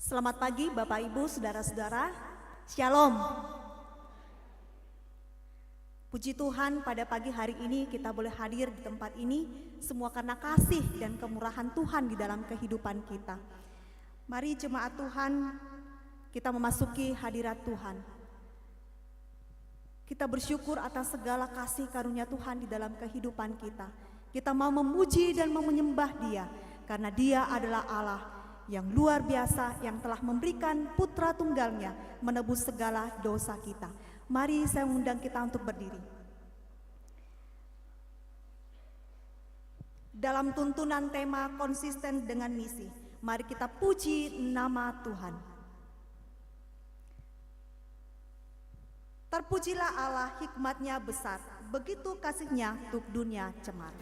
Selamat pagi Bapak Ibu, Saudara-saudara. Shalom. Puji Tuhan, pada pagi hari ini kita boleh hadir di tempat ini semua karena kasih dan kemurahan Tuhan di dalam kehidupan kita. Mari jemaat Tuhan, kita memasuki hadirat Tuhan. Kita bersyukur atas segala kasih karunia Tuhan di dalam kehidupan kita. Kita mau memuji dan menyembah Dia karena Dia adalah Allah yang luar biasa, yang telah memberikan putra tunggalnya menebus segala dosa kita. Mari saya mengundang kita untuk berdiri. Dalam tuntunan tema konsisten dengan misi, mari kita puji nama Tuhan. Terpujilah Allah, hikmatnya besar, begitu kasihnya untuk dunia cemar.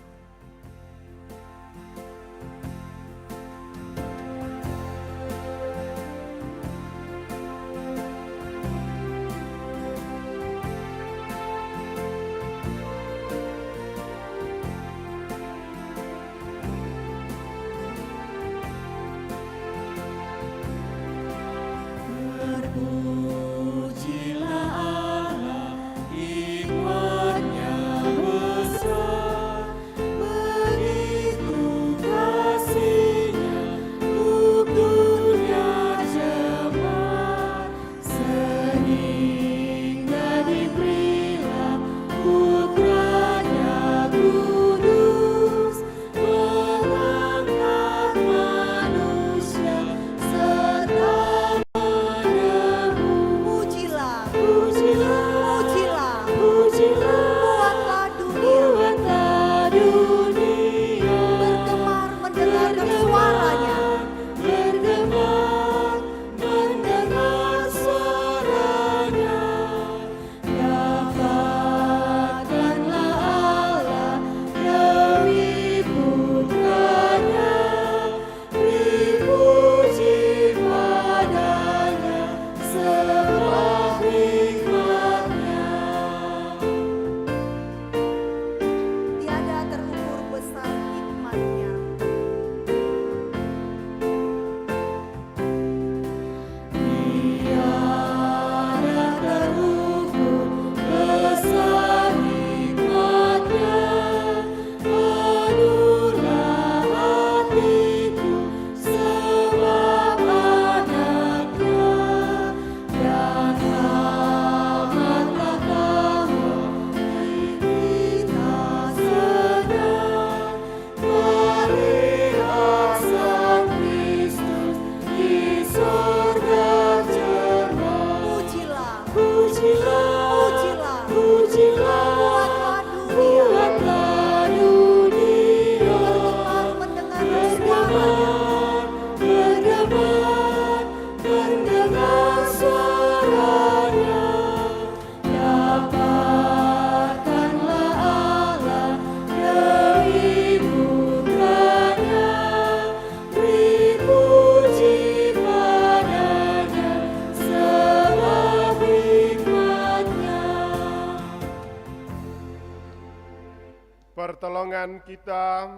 Pertolongan kita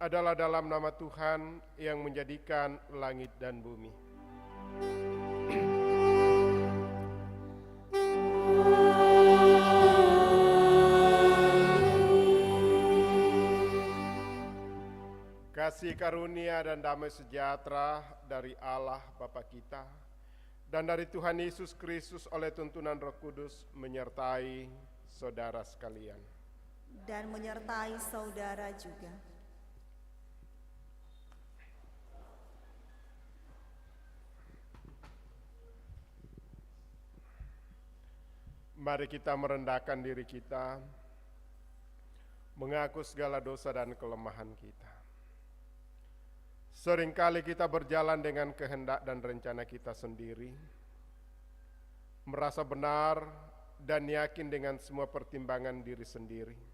adalah dalam nama Tuhan yang menjadikan langit dan bumi. Kasih karunia dan damai sejahtera dari Allah Bapa kita dan dari Tuhan Yesus Kristus oleh tuntunan Roh Kudus menyertai saudara sekalian. Dan menyertai saudara juga. Mari kita merendahkan diri kita, mengaku segala dosa dan kelemahan kita. Seringkali kita berjalan dengan kehendak dan rencana kita sendiri, merasa benar dan yakin dengan semua pertimbangan diri sendiri.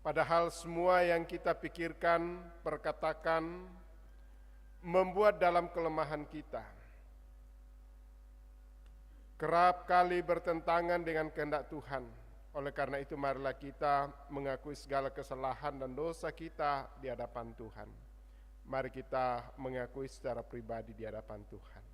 Padahal semua yang kita pikirkan, perkatakan, membuat dalam kelemahan kita. Kerap kali bertentangan dengan kehendak Tuhan. Oleh karena itu marilah kita mengakui segala kesalahan dan dosa kita di hadapan Tuhan. Mari kita mengakui secara pribadi di hadapan Tuhan.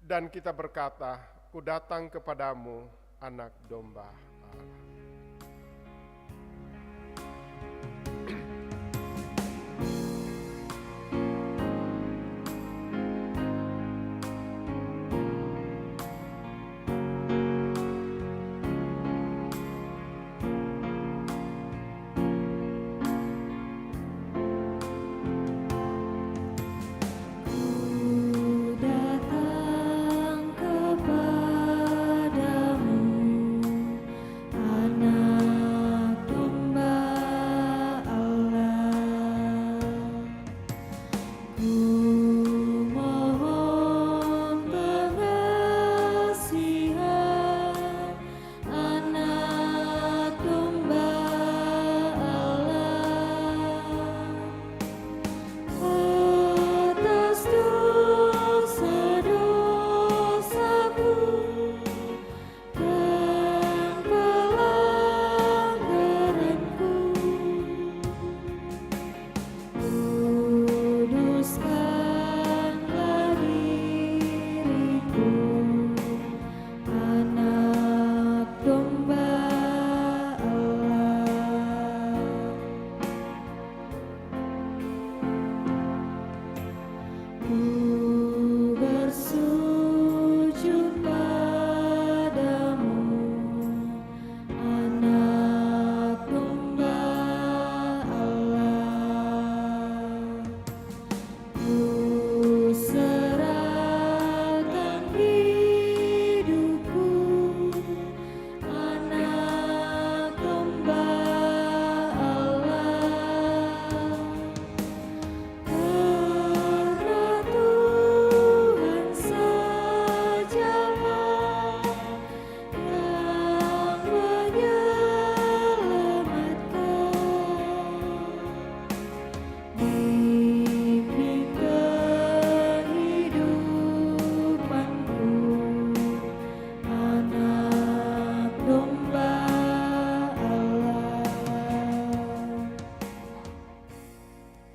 Dan kita berkata, ku datang kepadamu, anak domba Allah.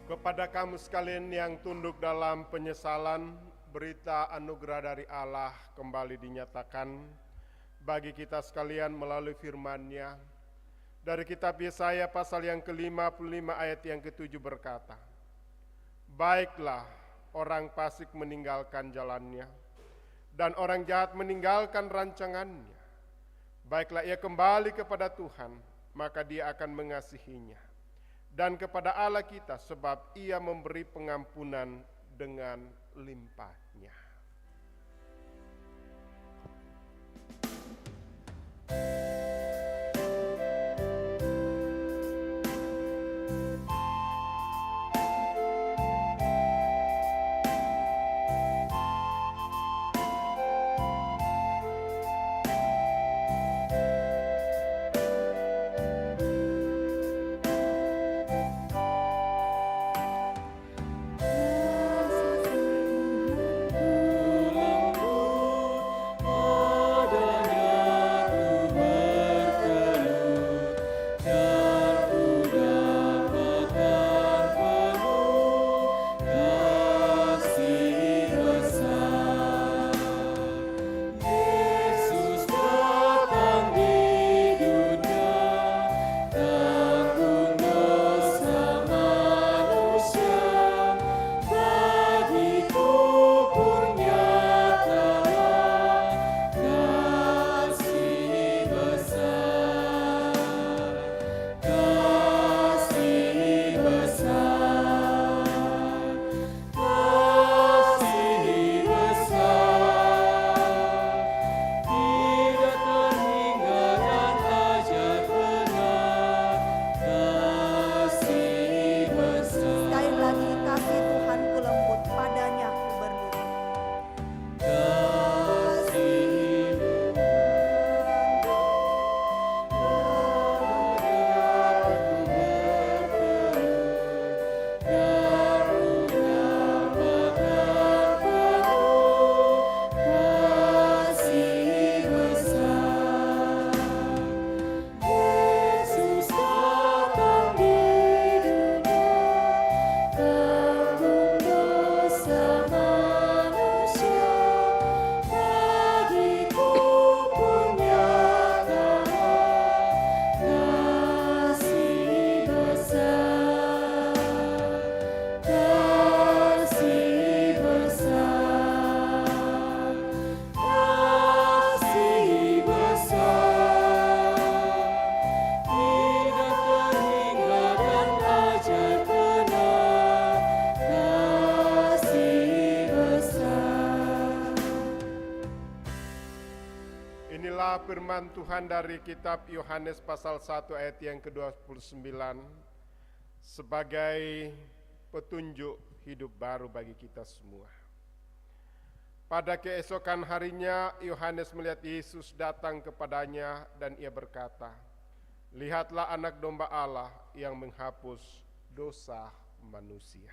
Kepada kamu sekalian yang tunduk dalam penyesalan, berita anugerah dari Allah kembali dinyatakan bagi kita sekalian melalui firman-Nya. Dari kitab Yesaya pasal yang ke-55 ayat yang ke-7 berkata, baiklah orang fasik meninggalkan jalannya, dan orang jahat meninggalkan rancangannya. Baiklah ia kembali kepada Tuhan, maka Dia akan mengasihinya. Dan kepada Allah kita, sebab Ia memberi pengampunan dengan limpahnya. firman Tuhan dari kitab Yohanes pasal 1 ayat yang ke-29 sebagai petunjuk hidup baru bagi kita semua. Pada keesokan harinya, Yohanes melihat Yesus datang kepadanya dan ia berkata, "Lihatlah anak domba Allah yang menghapus dosa manusia."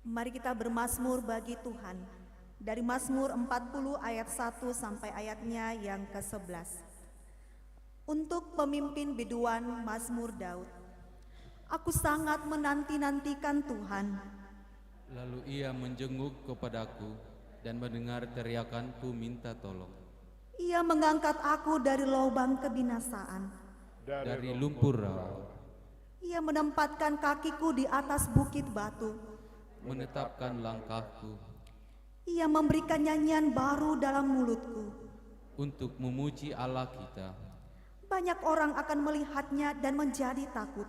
Mari kita bermazmur bagi Tuhan. Dari Mazmur 40 ayat 1 sampai ayatnya yang ke-11. Untuk pemimpin biduan Mazmur Daud. Aku sangat menanti-nantikan Tuhan. Lalu ia menjenguk kepadaku dan mendengar teriakanku minta tolong. Ia mengangkat aku dari lubang kebinasaan. Dari lumpur rawa, Ia menempatkan kakiku di atas bukit batu. menetapkan langkahku Ia memberikan nyanyian baru dalam mulutku. untuk memuji Allah kita. Banyak orang akan melihatnya dan menjadi takut.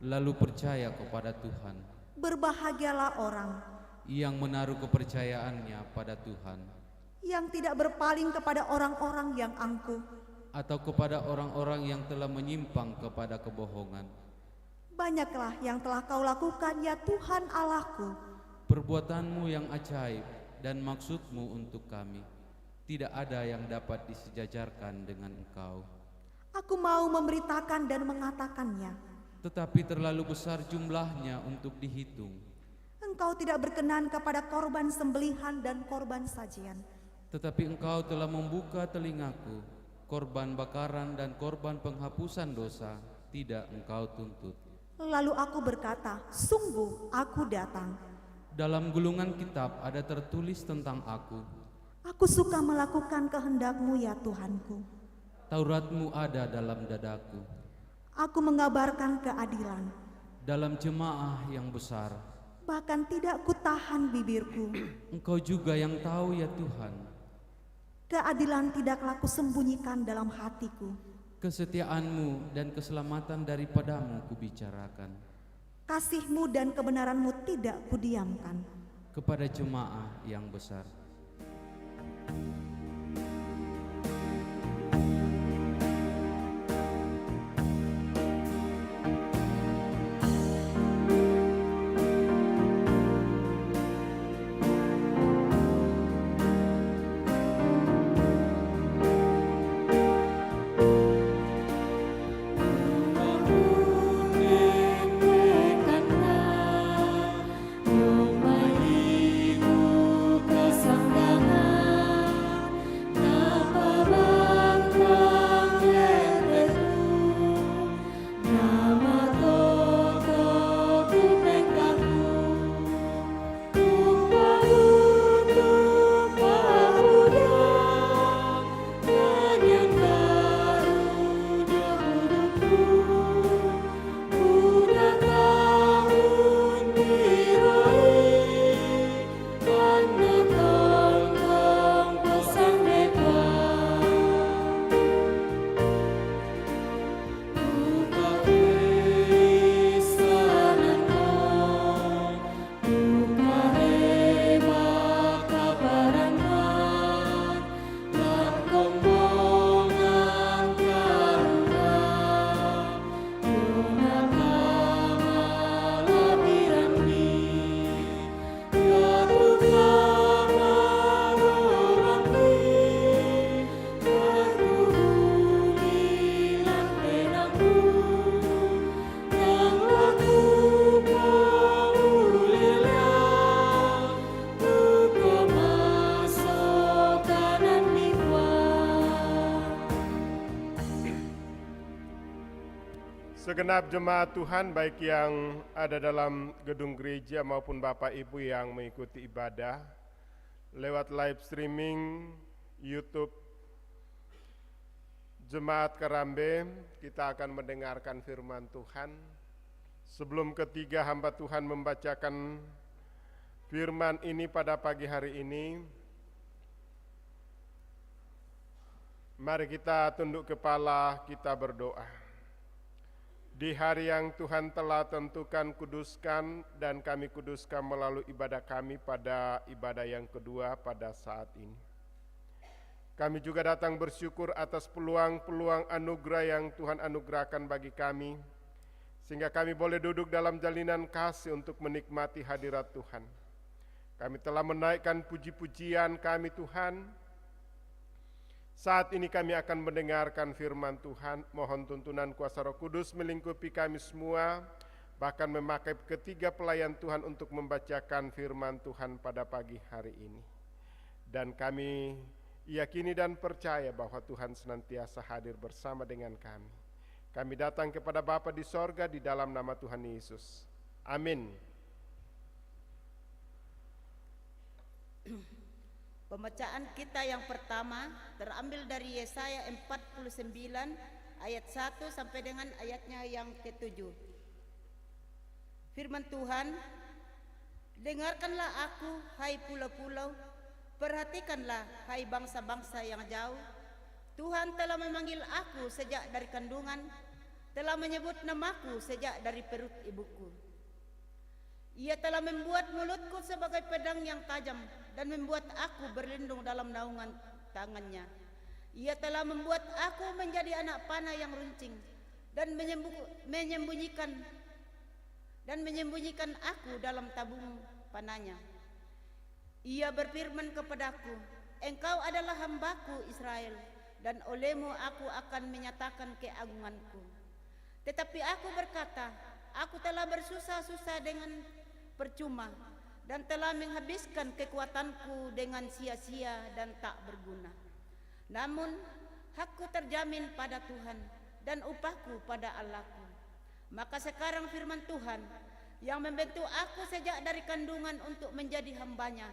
Lalu percaya kepada Tuhan, Berbahagialah orang yang menaruh kepercayaannya pada Tuhan, yang tidak berpaling kepada orang-orang yang angkuh. atau kepada orang-orang yang telah menyimpang kepada kebohongan. Banyaklah yang telah kau lakukan, ya Tuhan Allahku. Perbuatanmu yang ajaib dan maksudmu untuk kami, tidak ada yang dapat disejajarkan dengan Engkau. Aku mau memberitakan dan mengatakannya. Tetapi terlalu besar jumlahnya untuk dihitung. Engkau tidak berkenan kepada korban sembelihan dan korban sajian. Tetapi Engkau telah membuka telingaku, korban bakaran dan korban penghapusan dosa tidak Engkau tuntut. Lalu aku berkata, sungguh aku datang. Dalam gulungan kitab ada tertulis tentang aku. Aku suka melakukan kehendak-Mu ya Tuhanku. Taurat-Mu ada dalam dadaku. Aku mengabarkan keadilan. Dalam jemaah yang besar, Bahkan tidak kutahan bibirku. Engkau juga yang tahu ya Tuhan. Keadilan tidaklah kusembunyikan dalam hatiku. Kesetiaan-Mu dan keselamatan daripadamu kubicarakan. Kasih-Mu dan kebenaran-Mu tidak kudiamkan. Kepada jemaah yang besar. Segenap jemaat Tuhan, baik yang ada dalam gedung gereja maupun Bapak Ibu yang mengikuti ibadah lewat live streaming YouTube Jemaat Kerambe, kita akan mendengarkan firman Tuhan. Sebelum ketiga hamba Tuhan membacakan firman ini pada pagi hari ini, mari kita tunduk kepala, kita berdoa. Di hari yang Tuhan telah tentukan, kuduskan, dan kami kuduskan melalui ibadah kami pada ibadah yang kedua pada saat ini. Kami juga datang bersyukur atas peluang-peluang anugerah yang Tuhan anugerahkan bagi kami, sehingga kami boleh duduk dalam jalinan kasih untuk menikmati hadirat Tuhan. Kami telah menaikkan puji-pujian kami Tuhan. Saat ini kami akan mendengarkan firman Tuhan. Mohon tuntunan kuasa Roh Kudus melingkupi kami semua, bahkan memakai ketiga pelayan Tuhan untuk membacakan firman Tuhan pada pagi hari ini. Dan kami yakini dan percaya bahwa Tuhan senantiasa hadir bersama dengan kami. Kami datang kepada Bapa di sorga di dalam nama Tuhan Yesus. Amin. Pembacaan kita yang pertama terambil dari Yesaya 49 ayat 1 sampai dengan ayatnya yang ke-7. Firman Tuhan, dengarkanlah aku, hai pulau-pulau, perhatikanlah, hai bangsa-bangsa yang jauh. Tuhan telah memanggil aku sejak dari kandungan, telah menyebut namaku sejak dari perut ibuku. Ia telah membuat mulutku sebagai pedang yang tajam dan membuat aku berlindung dalam naungan tangannya. Ia telah membuat aku menjadi anak panah yang runcing dan menyembunyikan aku dalam tabung panahnya. Ia berfirman kepadaku, engkau adalah hambaku Israel, dan olehmu aku akan menyatakan keagunganku. Tetapi aku berkata, aku telah bersusah-susah dengan percuma, dan telah menghabiskan kekuatanku dengan sia-sia dan tak berguna. Namun, hakku terjamin pada Tuhan, dan upahku pada Allahku. Maka sekarang firman Tuhan, yang membentuk aku sejak dari kandungan untuk menjadi hambanya,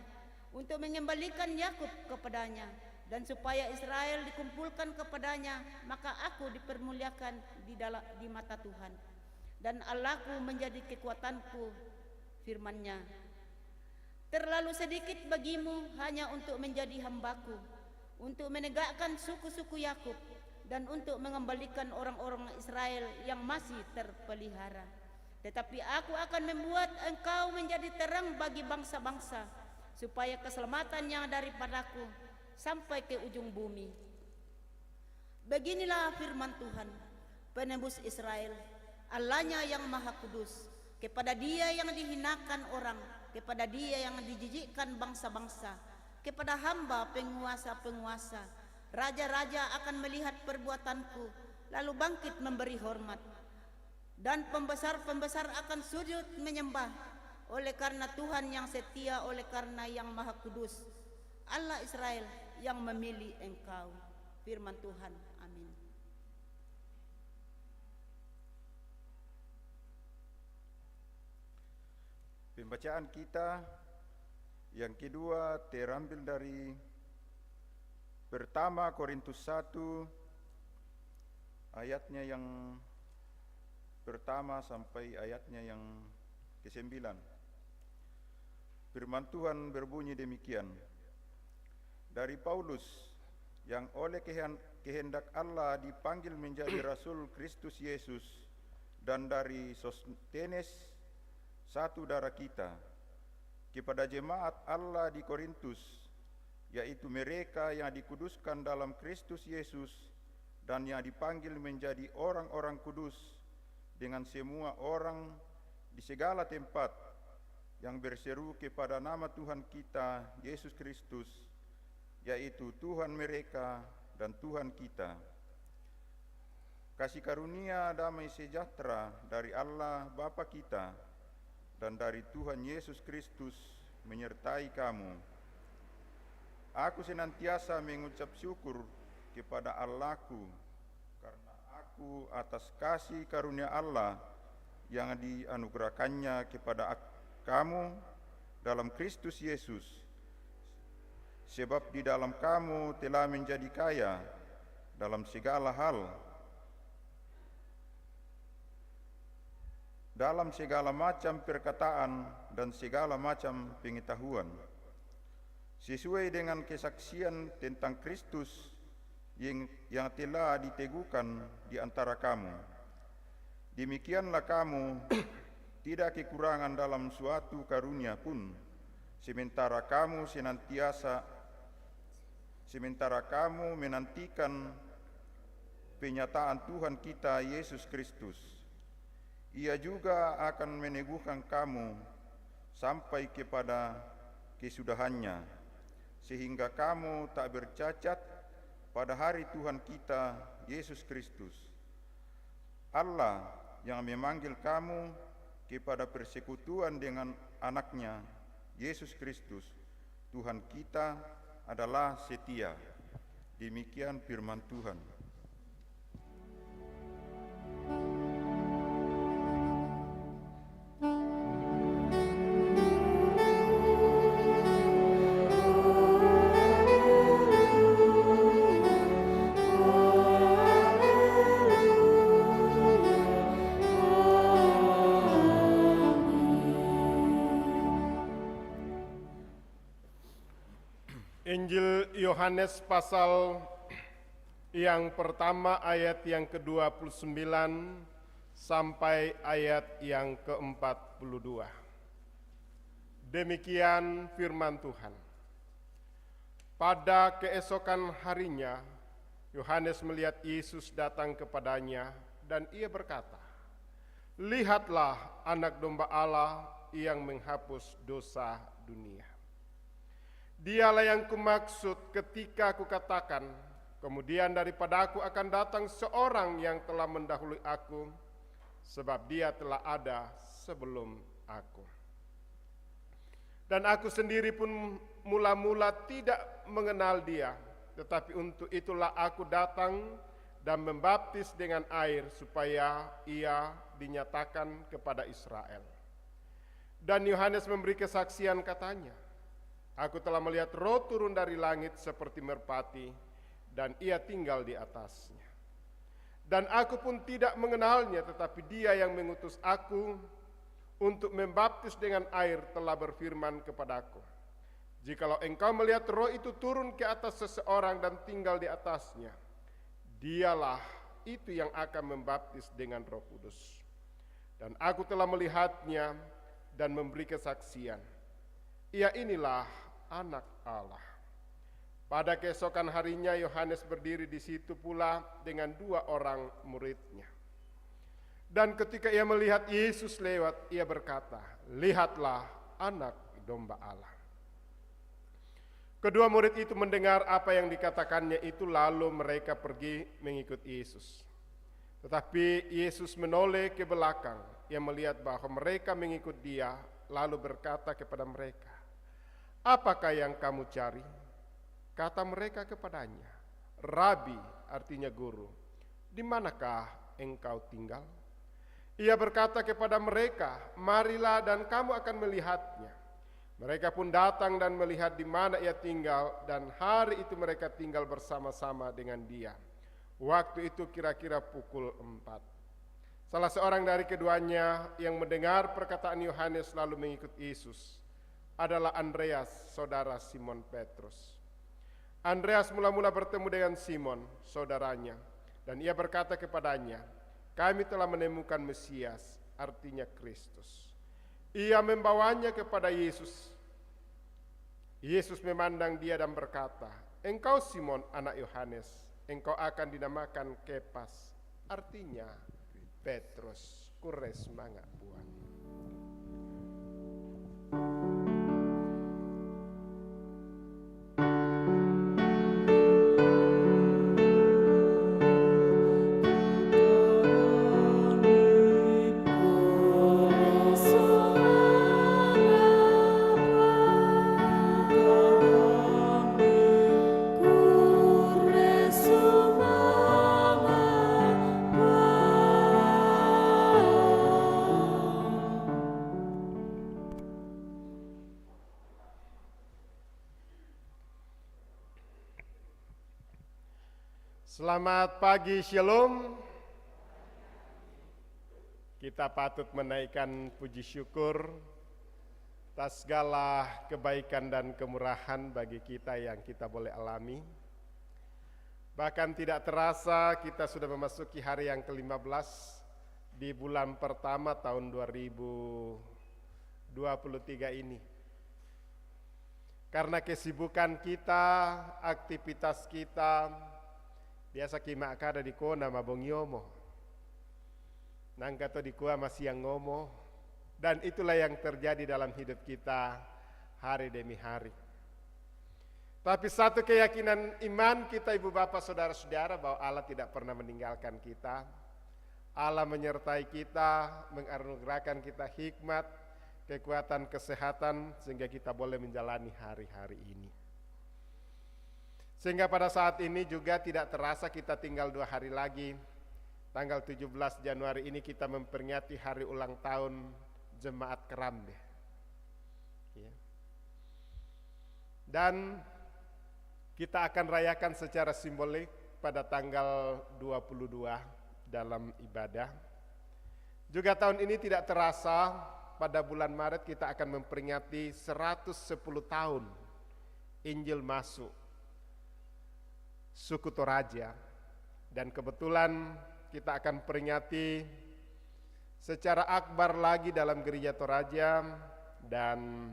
untuk mengembalikan Yakub kepadanya, dan supaya Israel dikumpulkan kepadanya, maka aku dipermuliakan di mata Tuhan, dan Allahku menjadi kekuatanku. Firman-Nya, terlalu sedikit bagimu hanya untuk menjadi hambaku, untuk menegakkan suku-suku Yakub, dan untuk mengembalikan orang-orang Israel yang masih terpelihara. Tetapi aku akan membuat engkau menjadi terang bagi bangsa-bangsa, supaya keselamatannya daripadaku sampai ke ujung bumi. Beginilah firman Tuhan, penebus Israel, Allahnya yang maha kudus. Kepada Dia yang dihinakan orang, kepada Dia yang dijijikkan bangsa-bangsa, kepada hamba penguasa-penguasa, raja-raja akan melihat perbuatanku, lalu bangkit memberi hormat, dan pembesar-pembesar akan sujud menyembah, oleh karena Tuhan yang setia, oleh karena yang maha kudus, Allah Israel yang memilih engkau. Firman Tuhan, amin. Pembacaan kita yang kedua terambil dari pertama Korintus 1 ayatnya yang pertama sampai ayatnya yang ke-9. Firman Tuhan berbunyi demikian. Dari Paulus yang oleh kehendak Allah dipanggil menjadi Rasul Kristus Yesus, dan dari Sostenes, saudara kita, kepada jemaat Allah di Korintus, yaitu mereka yang dikuduskan dalam Kristus Yesus dan yang dipanggil menjadi orang-orang kudus, dengan semua orang di segala tempat yang berseru kepada nama Tuhan kita Yesus Kristus, yaitu Tuhan mereka dan Tuhan kita. Kasih karunia damai sejahtera dari Allah Bapa kita dan dari Tuhan Yesus Kristus menyertai kamu. Aku senantiasa mengucap syukur kepada Allahku karena aku atas kasih karunia Allah yang dianugerahkannya kepada kamu dalam Kristus Yesus. Sebab di dalam kamu telah menjadi kaya dalam segala hal, dalam segala macam perkataan dan segala macam pengetahuan, sesuai dengan kesaksian tentang Kristus yang telah diteguhkan di antara kamu. Demikianlah kamu tidak kekurangan dalam suatu karunia pun, sementara kamu senantiasa sementara kamu menantikan penyataan Tuhan kita Yesus Kristus. Ia juga akan meneguhkan kamu sampai kepada kesudahannya, sehingga kamu tak bercacat pada hari Tuhan kita Yesus Kristus. Allah yang memanggil kamu kepada persekutuan dengan anaknya Yesus Kristus, Tuhan kita adalah setia. Demikian firman Tuhan. Injil Yohanes pasal yang pertama ayat yang ke-29 sampai ayat yang ke-42. Demikian firman Tuhan. Pada keesokan harinya, Yohanes melihat Yesus datang kepadanya dan ia berkata, "Lihatlah anak domba Allah yang menghapus dosa dunia. Dialah yang kumaksud ketika aku katakan, kemudian daripada aku akan datang seorang yang telah mendahului aku, sebab dia telah ada sebelum aku. Dan aku sendiri pun mula-mula tidak mengenal dia, tetapi untuk itulah aku datang dan membaptis dengan air supaya ia dinyatakan kepada Israel." Dan Yohanes memberi kesaksian katanya, "Aku telah melihat roh turun dari langit seperti merpati, dan ia tinggal di atasnya. Dan aku pun tidak mengenalnya, tetapi dia yang mengutus aku untuk membaptis dengan air telah berfirman kepadaku, jikalau engkau melihat roh itu turun ke atas seseorang dan tinggal di atasnya, dialah itu yang akan membaptis dengan Roh Kudus. Dan aku telah melihatnya dan memberi kesaksian. Ia inilah Anak Allah." Pada keesokan harinya Yohanes berdiri di situ pula dengan 2 orang muridnya. Dan ketika ia melihat Yesus lewat, ia berkata, "Lihatlah Anak domba Allah." Kedua murid itu mendengar apa yang dikatakannya itu, lalu mereka pergi mengikut Yesus. Tetapi Yesus menoleh ke belakang, ia melihat bahwa mereka mengikut dia, lalu berkata kepada mereka, "Apakah yang kamu cari?" Kata mereka kepadanya, "Rabi," artinya guru, "di manakah engkau tinggal?" Ia berkata kepada mereka, "Marilah dan kamu akan melihatnya." Mereka pun datang dan melihat di mana ia tinggal, dan hari itu mereka tinggal bersama-sama dengan dia. Waktu itu kira-kira pukul 4. Salah seorang dari keduanya yang mendengar perkataan Yohanes lalu mengikut Yesus adalah Andreas, saudara Simon Petrus. Andreas mula-mula bertemu dengan Simon, saudaranya, dan ia berkata kepadanya, "Kami telah menemukan Mesias," artinya Kristus. Ia membawanya kepada Yesus. Yesus memandang dia dan berkata, "Engkau Simon, anak Yohanes, engkau akan dinamakan Kepas," artinya Petrus. Kures mangga buang. Selamat pagi, Shalom. Kita patut menaikkan puji syukur atas segala kebaikan dan kemurahan bagi kita yang kita boleh alami. Bahkan tidak terasa kita sudah memasuki hari yang ke-15 di bulan pertama tahun 2023 ini. Karena kesibukan kita, aktivitas kita, biasa kima kada di kona mabongyomo. Nangka to di kuah masih yang ngomo. Dan itulah yang terjadi dalam hidup kita hari demi hari. Tapi satu keyakinan iman kita ibu bapak saudara-saudara bahwa Allah tidak pernah meninggalkan kita. Allah menyertai kita, menganugerahkan kita hikmat, kekuatan, kesehatan sehingga kita boleh menjalani hari-hari ini. Sehingga pada saat ini juga tidak terasa kita tinggal 2 hari lagi. Tanggal 17 Januari ini kita memperingati hari ulang tahun Jemaat Kerambe. Ya. Dan kita akan rayakan secara simbolik pada tanggal 22 dalam ibadah. Juga tahun ini tidak terasa pada bulan Maret kita akan memperingati 110 tahun Injil masuk suku Toraja. Dan kebetulan kita akan peringati secara akbar lagi dalam gereja Toraja dan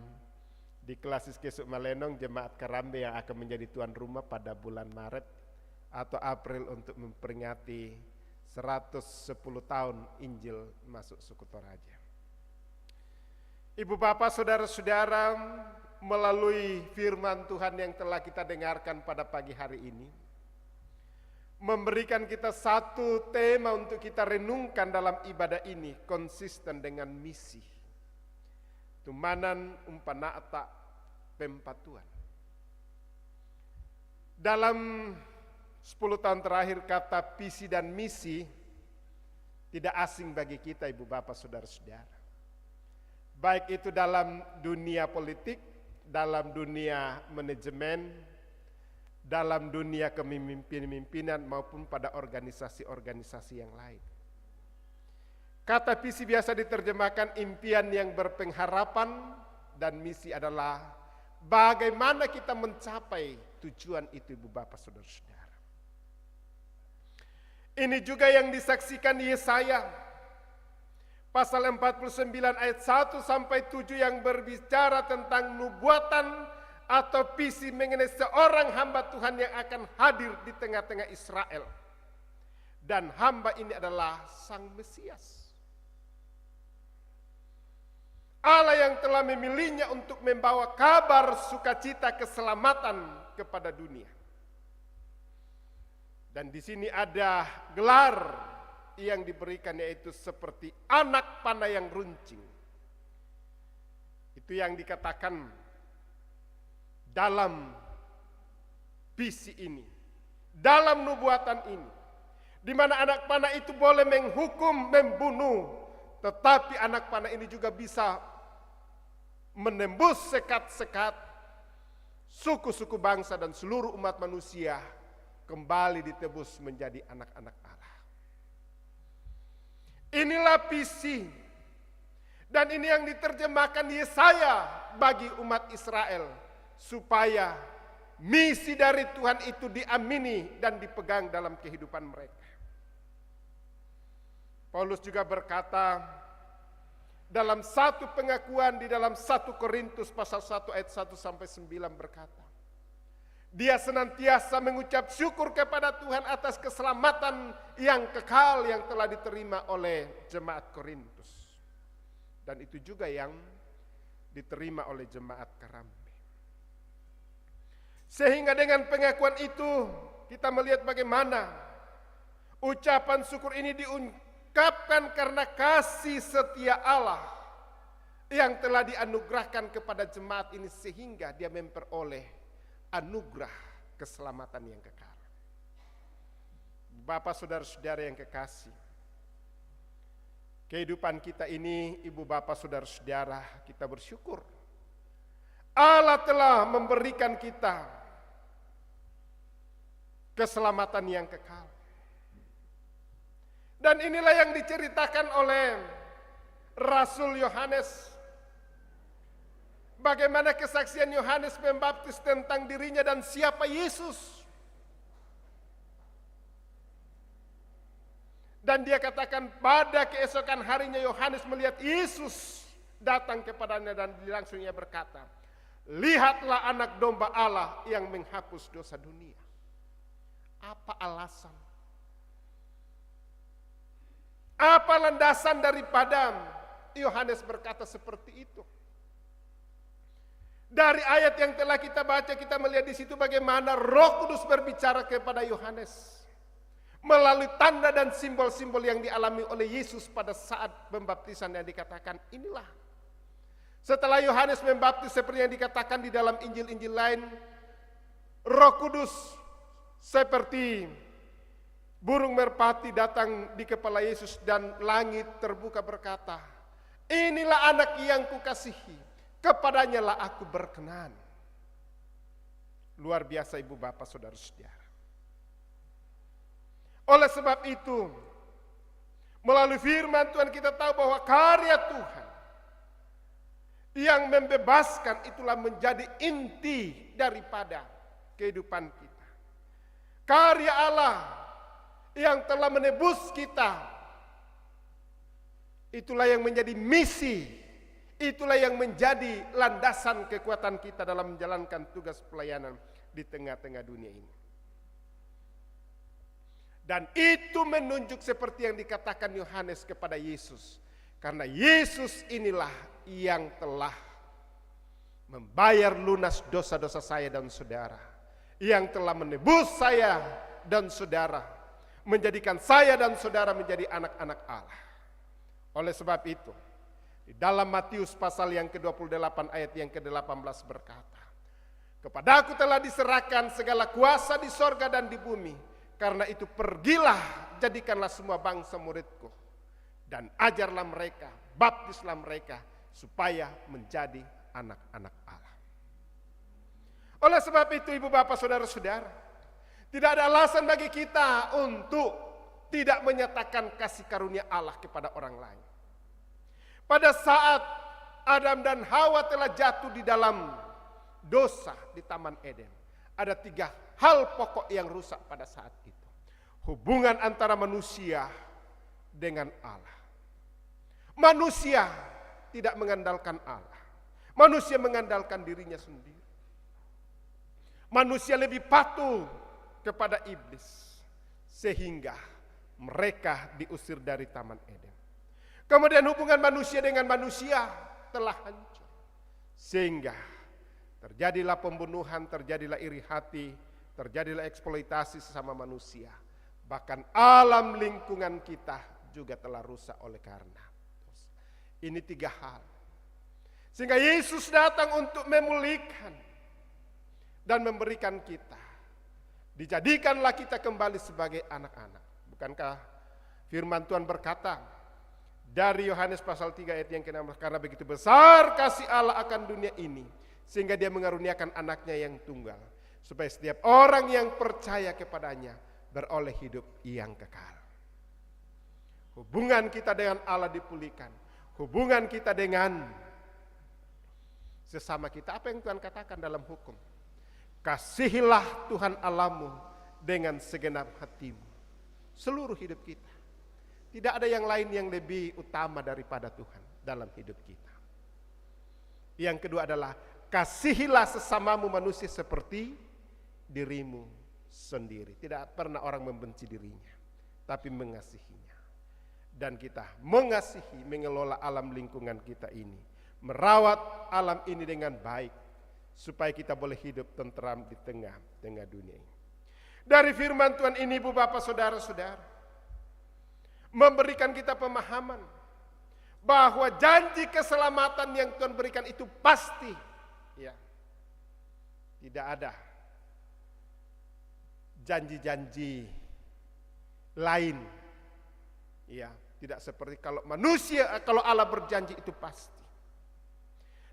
di Klasis Kesuk Malenong Jemaat Kerambe yang akan menjadi tuan rumah pada bulan Maret atau April untuk memperingati 110 tahun Injil masuk suku Toraja. Ibu bapak saudara-saudara, melalui firman Tuhan yang telah kita dengarkan pada pagi hari ini, memberikan kita satu tema untuk kita renungkan dalam ibadah ini, konsisten dengan misi. Tumanan umpanata pempatuan. Dalam 10 tahun terakhir kata visi dan misi tidak asing bagi kita ibu bapak saudara-saudara. Baik itu dalam dunia politik, dalam dunia manajemen, dalam dunia kepemimpinan maupun pada organisasi-organisasi yang lain. Kata visi biasa diterjemahkan impian yang berpengharapan dan misi adalah bagaimana kita mencapai tujuan itu ibu bapak saudara-saudara. Ini juga yang disaksikan Yesaya pasal 49 ayat 1 sampai 7 yang berbicara tentang nubuatan atau visi mengenai seorang hamba Tuhan yang akan hadir di tengah-tengah Israel. Dan hamba ini adalah Sang Mesias. Allah yang telah memilihnya untuk membawa kabar sukacita keselamatan kepada dunia. Dan di sini ada gelar yang diberikan yaitu seperti anak panah yang runcing. Itu yang dikatakan dalam visi ini, dalam nubuatan ini, di mana anak panah itu boleh menghukum, membunuh, tetapi anak panah ini juga bisa menembus sekat-sekat suku-suku bangsa dan seluruh umat manusia kembali ditebus menjadi anak-anak Allah. Inilah visi dan ini yang diterjemahkan Yesaya bagi umat Israel supaya misi dari Tuhan itu diamini dan dipegang dalam kehidupan mereka. Paulus juga berkata dalam satu pengakuan di dalam 1 Korintus pasal 1 ayat 1 sampai 9 berkata, dia senantiasa mengucap syukur kepada Tuhan atas keselamatan yang kekal yang telah diterima oleh jemaat Korintus. Dan itu juga yang diterima oleh jemaat Kerambe. Sehingga dengan pengakuan itu kita melihat bagaimana ucapan syukur ini diungkapkan karena kasih setia Allah yang telah dianugerahkan kepada jemaat ini sehingga dia memperoleh anugerah keselamatan yang kekal. Bapak saudara-saudara yang kekasih, kehidupan kita ini ibu bapak saudara-saudara kita bersyukur. Allah telah memberikan kita keselamatan yang kekal. Dan inilah yang diceritakan oleh Rasul Yohanes. Bagaimana kesaksian Yohanes Pembaptis tentang dirinya dan siapa Yesus. Dan dia katakan pada keesokan harinya Yohanes melihat Yesus datang kepadanya dan langsung ia berkata, Lihatlah anak domba Allah yang menghapus dosa dunia. Apa alasan? Apa landasan daripada Yohanes berkata seperti itu? Dari ayat yang telah kita baca, kita melihat di situ bagaimana Roh Kudus berbicara kepada Yohanes melalui tanda dan simbol-simbol yang dialami oleh Yesus pada saat pembaptisan yang dikatakan inilah. Setelah Yohanes membaptis seperti yang dikatakan di dalam Injil-Injil lain, Roh Kudus seperti burung merpati datang di kepala Yesus dan langit terbuka berkata, inilah anak yang kukasihi, kepadanya lah aku berkenan. Luar biasa ibu bapak saudara-saudara. Oleh sebab itu, melalui firman Tuhan kita tahu bahwa karya Tuhan yang membebaskan itulah menjadi inti daripada kehidupan kita. Karya Allah yang telah menebus kita, itulah yang menjadi misi, itulah yang menjadi landasan kekuatan kita dalam menjalankan tugas pelayanan di tengah-tengah dunia ini. Dan itu menunjuk seperti yang dikatakan Yohanes kepada Yesus. Karena Yesus inilah yang telah membayar lunas dosa-dosa saya dan saudara. Yang telah menebus saya dan saudara. Menjadikan saya dan saudara menjadi anak-anak Allah. Oleh sebab itu, di dalam Matius pasal yang ke-28 ayat yang ke-18 berkata, kepadaku telah diserahkan segala kuasa di sorga dan di bumi. Karena itu pergilah, jadikanlah semua bangsa muridku. Dan ajarlah mereka, baptislah mereka, supaya menjadi anak-anak Allah. Oleh sebab itu ibu bapak saudara-saudara, tidak ada alasan bagi kita untuk tidak menyatakan kasih karunia Allah kepada orang lain. Pada saat Adam dan Hawa telah jatuh di dalam dosa di Taman Eden, ada 3 hal pokok yang rusak pada saat itu. Hubungan antara manusia dengan Allah. Manusia tidak mengandalkan Allah. Manusia mengandalkan dirinya sendiri. Manusia lebih patuh kepada iblis. Sehingga mereka diusir dari Taman Eden. Kemudian hubungan manusia dengan manusia telah hancur. Sehingga terjadilah pembunuhan, terjadilah iri hati, terjadilah eksploitasi sesama manusia. Bahkan alam lingkungan kita juga telah rusak oleh karena dosa. Ini 3 hal. Sehingga Yesus datang untuk memulihkan dan memberikan kita. Dijadikanlah kita kembali sebagai anak-anak. Bukankah firman Tuhan berkata dari Yohanes pasal 3 ayat yang ke-16, karena begitu besar kasih Allah akan dunia ini, sehingga dia mengaruniakan anaknya yang tunggal, supaya setiap orang yang percaya kepadanya beroleh hidup yang kekal. Hubungan kita dengan Allah dipulihkan. Hubungan kita dengan sesama kita. Apa yang Tuhan katakan dalam hukum? Kasihilah Tuhan Allahmu dengan segenap hatimu. Seluruh hidup kita. Tidak ada yang lain yang lebih utama daripada Tuhan dalam hidup kita. Yang kedua adalah kasihilah sesamamu manusia seperti dirimu sendiri. Tidak pernah orang membenci dirinya, tapi mengasihinya. Dan kita mengasihi, mengelola alam lingkungan kita ini, merawat alam ini dengan baik, supaya kita boleh hidup tenteram di tengah-tengah dunia ini. Dari firman Tuhan ini, ibu bapak saudara-saudara, memberikan kita pemahaman bahwa janji keselamatan yang Tuhan berikan itu pasti, ya, tidak ada janji-janji lain, ya, tidak seperti kalau manusia, kalau Allah berjanji itu pasti.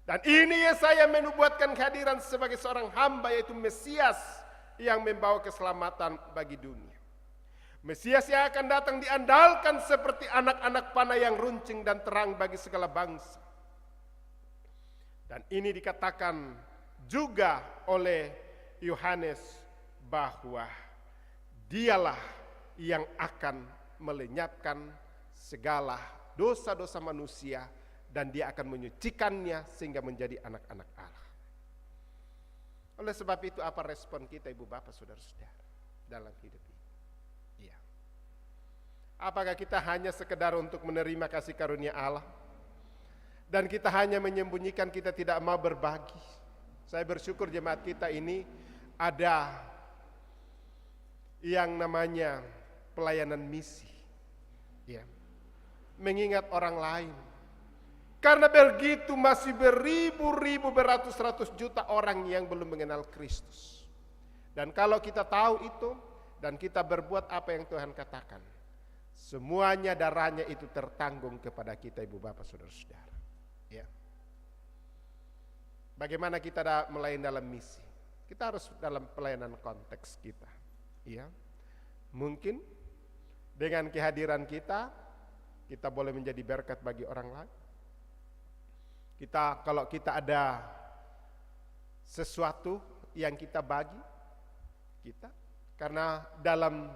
Dan ini yang saya menubuatkan kehadiran sebagai seorang hamba, yaitu Mesias yang membawa keselamatan bagi dunia. Mesias yang akan datang diandalkan seperti anak-anak panah yang runcing dan terang bagi segala bangsa. Dan ini dikatakan juga oleh Yohanes bahwa dialah yang akan melenyapkan segala dosa-dosa manusia dan dia akan menyucikannya sehingga menjadi anak-anak Allah. Oleh sebab itu apa respon kita Ibu Bapak Saudara-saudara dalam hidup ini? Iya. Apakah kita hanya sekedar untuk menerima kasih karunia Allah? Dan kita hanya menyembunyikan, kita tidak mau berbagi. Saya bersyukur jemaat kita ini ada yang namanya pelayanan misi. Ya. Mengingat orang lain. Karena begitu masih beribu-ribu, beratus-ratus juta orang yang belum mengenal Kristus. Dan kalau kita tahu itu dan kita berbuat apa yang Tuhan katakan, semuanya darahnya itu tertanggung kepada kita Ibu Bapak Saudara-saudara. Ya. Bagaimana kita melayani dalam misi? Kita harus dalam pelayanan konteks kita. Ya. Mungkin dengan kehadiran kita boleh menjadi berkat bagi orang lain. Kalau kita ada sesuatu yang kita bagi, karena dalam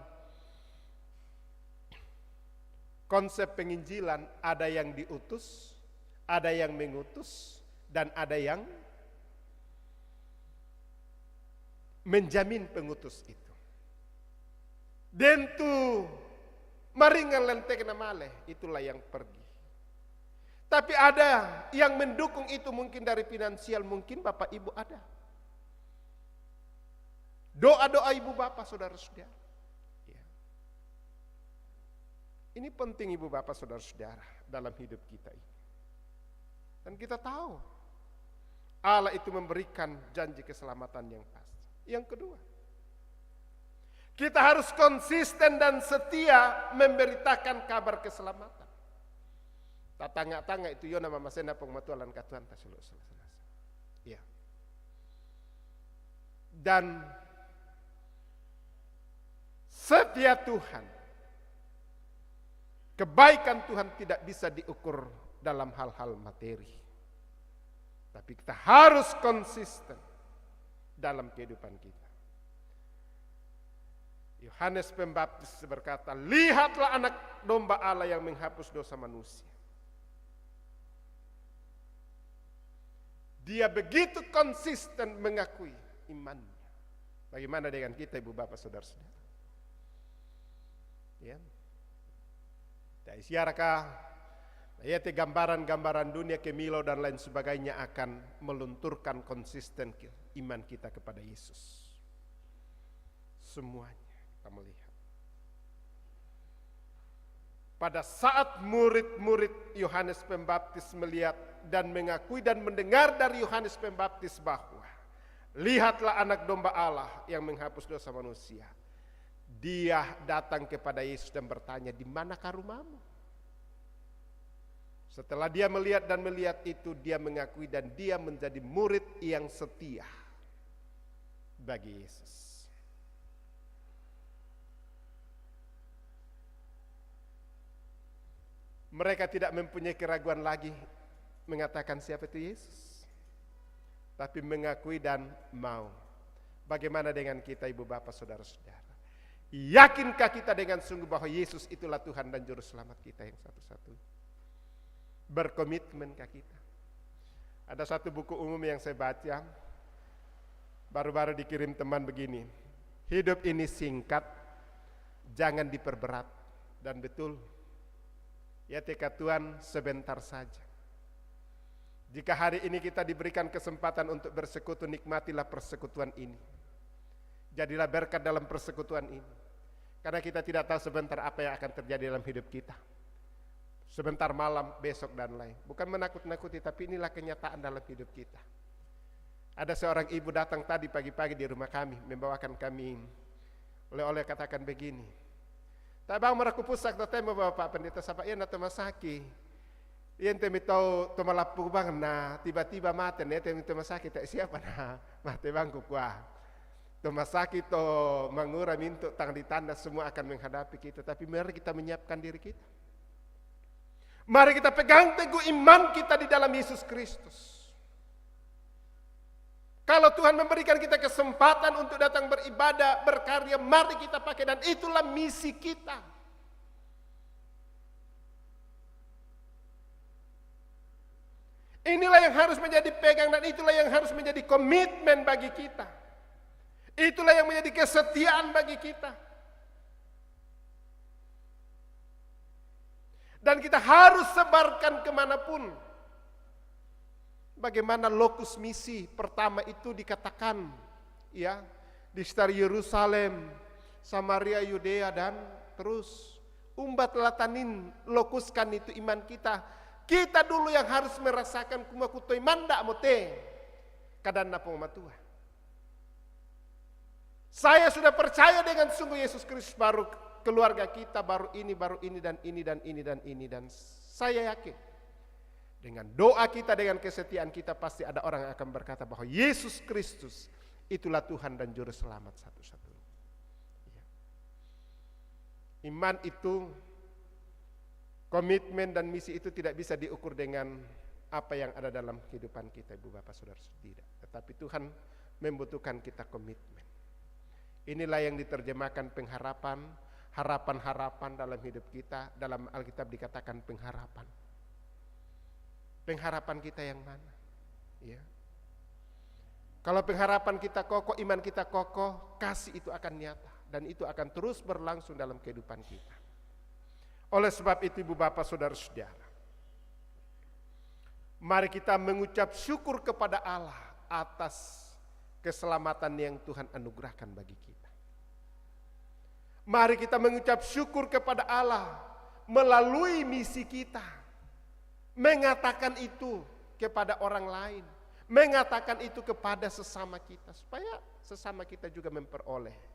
konsep penginjilan ada yang diutus, ada yang mengutus, dan ada yang menjamin pengutus itu. Dentu maringan lenteng namale, itulah yang pergi. Tapi ada yang mendukung itu, mungkin dari finansial, mungkin Bapak Ibu ada. Doa-doa Ibu Bapak Saudara-saudara. Ya. Ini penting Ibu Bapak Saudara-saudara dalam hidup kita ini. Dan kita tahu Allah itu memberikan janji keselamatan yang pasti. Yang kedua, kita harus konsisten dan setia memberitakan kabar keselamatan. Tatanga-tanga itu yo nama masena pengmatualan katuan tasulu. Ya. Dan setia Tuhan, kebaikan Tuhan tidak bisa diukur dalam hal-hal materi. Tapi kita harus konsisten dalam kehidupan kita. Yohanes Pembaptis berkata, lihatlah anak domba Allah yang menghapus dosa manusia. Dia begitu konsisten mengakui imannya. Bagaimana dengan kita Ibu Bapak Saudara-saudara? Ya. Dari siarakah ayat gambaran-gambaran dunia kemilau dan lain sebagainya akan melunturkan konsisten iman kita kepada Yesus. Semuanya kita melihat. Pada saat murid-murid Yohanes Pembaptis melihat dan mengakui dan mendengar dari Yohanes Pembaptis bahwa lihatlah anak domba Allah yang menghapus dosa manusia. Dia datang kepada Yesus dan bertanya, di manakah rumahmu? Setelah dia melihat itu, dia mengakui dan dia menjadi murid yang setia bagi Yesus. Mereka tidak mempunyai keraguan lagi mengatakan siapa itu Yesus, tapi mengakui dan mau. Bagaimana dengan kita Ibu Bapak Saudara-saudara? Yakinkah kita dengan sungguh bahwa Yesus itulah Tuhan dan Juru Selamat kita yang satu-satunya? Berkomitmenkah kita? Ada satu buku umum yang saya baca, baru-baru dikirim teman begini, hidup ini singkat, jangan diperberat. Dan betul, ya tekad Tuhan sebentar saja. Jika hari ini kita diberikan kesempatan untuk bersekutu, nikmatilah persekutuan ini. Jadilah berkat dalam persekutuan ini. Karena kita tidak tahu sebentar apa yang akan terjadi dalam hidup kita. Sebentar malam, besok dan lain. Bukan menakut-nakuti, tapi inilah kenyataan dalam hidup kita. Ada seorang ibu datang tadi pagi-pagi di rumah kami, membawakan kami oleh-oleh, katakan begini. Tak bang meraku pusak, tak temu Bapak Pendeta Sapa, iya na masaki. Iya temi tau malapu bang, nah tiba-tiba mati, ya temi masaki, tak siapa nah, mati bang kukuah. Masaki to mangura mintu tang ditanda semua akan menghadapi kita, tapi mari kita menyiapkan diri kita. Mari kita pegang teguh iman kita di dalam Yesus Kristus. Kalau Tuhan memberikan kita kesempatan untuk datang beribadah, berkarya, mari kita pakai, dan itulah misi kita. Inilah yang harus menjadi pegang dan itulah yang harus menjadi komitmen bagi kita. Itulah yang menjadi kesetiaan bagi kita. Dan kita harus sebarkan kemanapun. Bagaimana lokus misi pertama itu dikatakan, ya, di sekitar Yerusalem, Samaria, Yudea dan terus umbat latanin lokuskan itu iman kita. Kita dulu yang harus merasakan kumakuto iman dak mote kadana pengmatua. Saya sudah percaya dengan sungguh Yesus Kristus, baru keluarga kita, baru ini dan ini dan ini dan ini, dan saya yakin dengan doa kita, dengan kesetiaan kita, pasti ada orang yang akan berkata bahwa Yesus Kristus itulah Tuhan dan Juru Selamat satu-satunya. Iman itu, komitmen dan misi itu tidak bisa diukur dengan apa yang ada dalam kehidupan kita, Ibu Bapak Saudara, tidak. Tetapi Tuhan membutuhkan kita komitmen. Inilah yang diterjemahkan pengharapan, harapan-harapan dalam hidup kita. Dalam Alkitab dikatakan pengharapan. Pengharapan kita yang mana? Ya. Kalau pengharapan kita kokoh, iman kita kokoh, kasih itu akan nyata. Dan itu akan terus berlangsung dalam kehidupan kita. Oleh sebab itu, Ibu Bapak Saudara-saudara, mari kita mengucap syukur kepada Allah atas keselamatan yang Tuhan anugerahkan bagi kita. Mari kita mengucap syukur kepada Allah melalui misi kita. Mengatakan itu kepada orang lain. Mengatakan itu kepada sesama kita. Supaya sesama kita juga memperoleh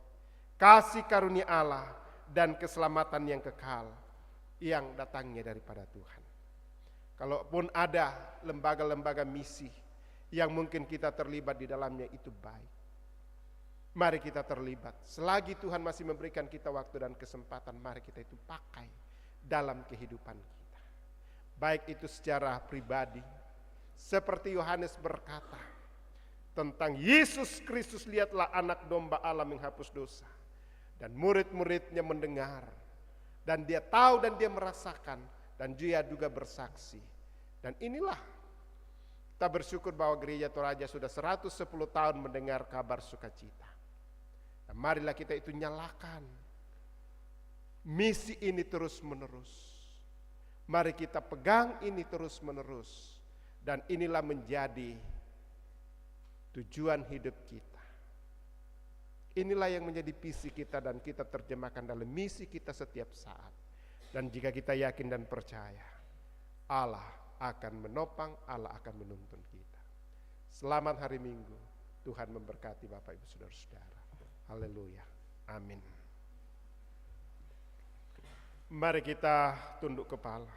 kasih karunia Allah dan keselamatan yang kekal yang datangnya daripada Tuhan. Kalaupun ada lembaga-lembaga misi yang mungkin kita terlibat di dalamnya, itu baik. Mari kita terlibat. Selagi Tuhan masih memberikan kita waktu dan kesempatan, mari kita itu pakai dalam kehidupan kita. Baik itu secara pribadi, seperti Yohanes berkata tentang Yesus Kristus, lihatlah anak domba Allah menghapus dosa. Dan murid-muridnya mendengar, dan dia tahu dan dia merasakan, dan dia juga bersaksi. Dan inilah kita bersyukur bahwa Gereja Toraja sudah 110 tahun mendengar kabar sukacita. Dan marilah kita itu nyalakan misi ini terus menerus. Mari kita pegang ini terus menerus. Dan inilah menjadi tujuan hidup kita. Inilah yang menjadi visi kita dan kita terjemahkan dalam misi kita setiap saat. Dan jika kita yakin dan percaya, Allah akan menopang, Allah akan menuntun kita. Selamat hari Minggu. Tuhan memberkati Bapak Ibu Saudara-saudara. Haleluya. Amin. Mari kita tunduk kepala.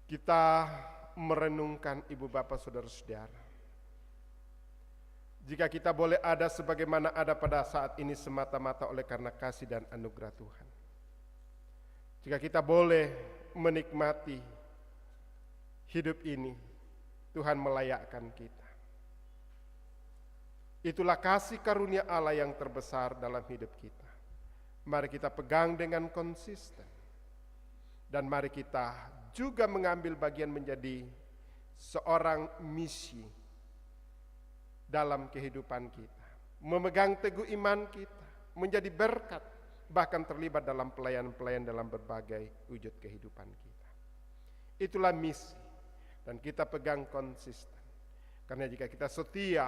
Kita merenungkan Ibu Bapak Saudara-saudara. Jika kita boleh ada sebagaimana ada pada saat ini semata-mata oleh karena kasih dan anugerah Tuhan. Jika kita boleh menikmati hidup ini, Tuhan melayakkan kita. Itulah kasih karunia Allah yang terbesar dalam hidup kita. Mari kita pegang dengan konsisten. Dan mari kita juga mengambil bagian menjadi seorang misi dalam kehidupan kita. Memegang teguh iman kita, menjadi berkat, bahkan terlibat dalam pelayanan-pelayanan dalam berbagai wujud kehidupan kita. Itulah misi, dan kita pegang konsisten. Karena jika kita setia,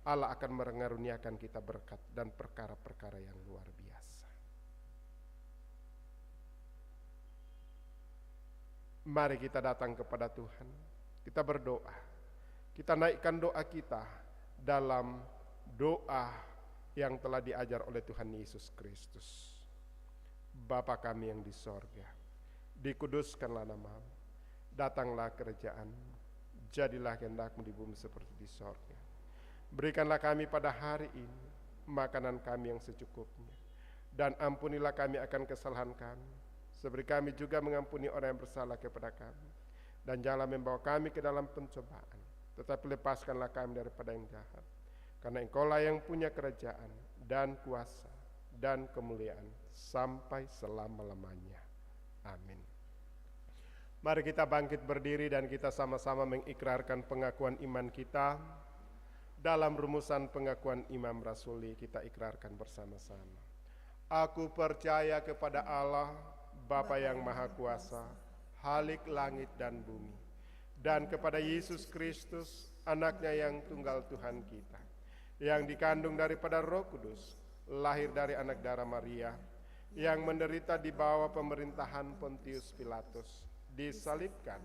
Allah akan mengaruniakan kita berkat dan perkara-perkara yang luar biasa. Mari kita datang kepada Tuhan, kita berdoa, kita naikkan doa kita dalam doa yang telah diajar oleh Tuhan Yesus Kristus. Bapa kami yang di sorga, dikuduskanlah namamu, datanglah kerajaan-Mu, jadilah kehendak-Mu di bumi seperti di sorga. Berikanlah kami pada hari ini makanan kami yang secukupnya, dan ampunilah kami akan kesalahan kami, seperti kami juga mengampuni orang yang bersalah kepada kami. Dan janganlah membawa kami ke dalam pencobaan, tetapi lepaskanlah kami daripada yang jahat. Karena Engkaulah yang punya kerajaan dan kuasa dan kemuliaan sampai selama-lamanya. Amin. Mari kita bangkit berdiri dan kita sama-sama mengikrarkan pengakuan iman kita. Dalam rumusan pengakuan Imam Rasuli kita ikrarkan bersama-sama. Aku percaya kepada Allah, Bapa yang Maha Kuasa, Khalik langit dan bumi, dan kepada Yesus Kristus, anaknya yang tunggal Tuhan kita, yang dikandung daripada Roh Kudus, lahir dari anak darah Maria, yang menderita di bawah pemerintahan Pontius Pilatus, disalibkan,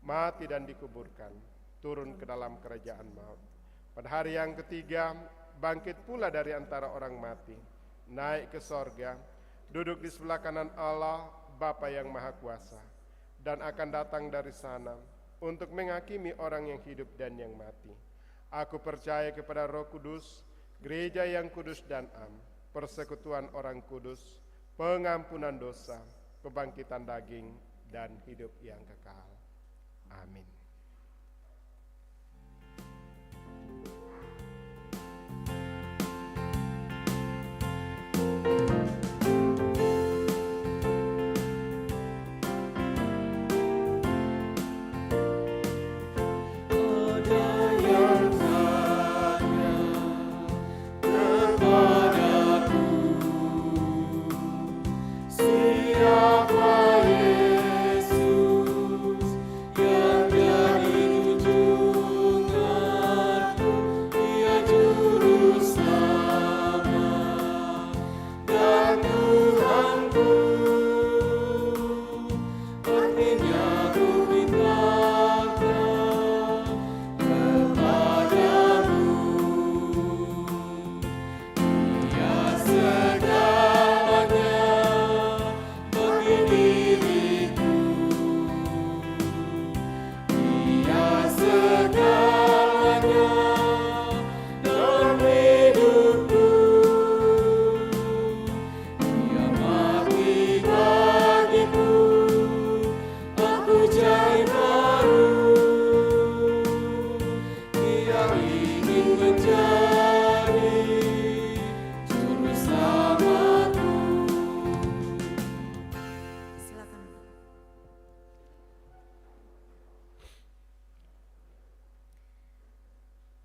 mati dan dikuburkan, turun ke dalam kerajaan maut. Pada hari yang ketiga, bangkit pula dari antara orang mati, naik ke sorga, duduk di sebelah kanan Allah, Bapa yang Maha Kuasa, dan akan datang dari sana untuk menghakimi orang yang hidup dan yang mati. Aku percaya kepada Roh Kudus, gereja yang kudus dan am, persekutuan orang kudus, pengampunan dosa, kebangkitan daging, dan hidup yang kekal. Amin.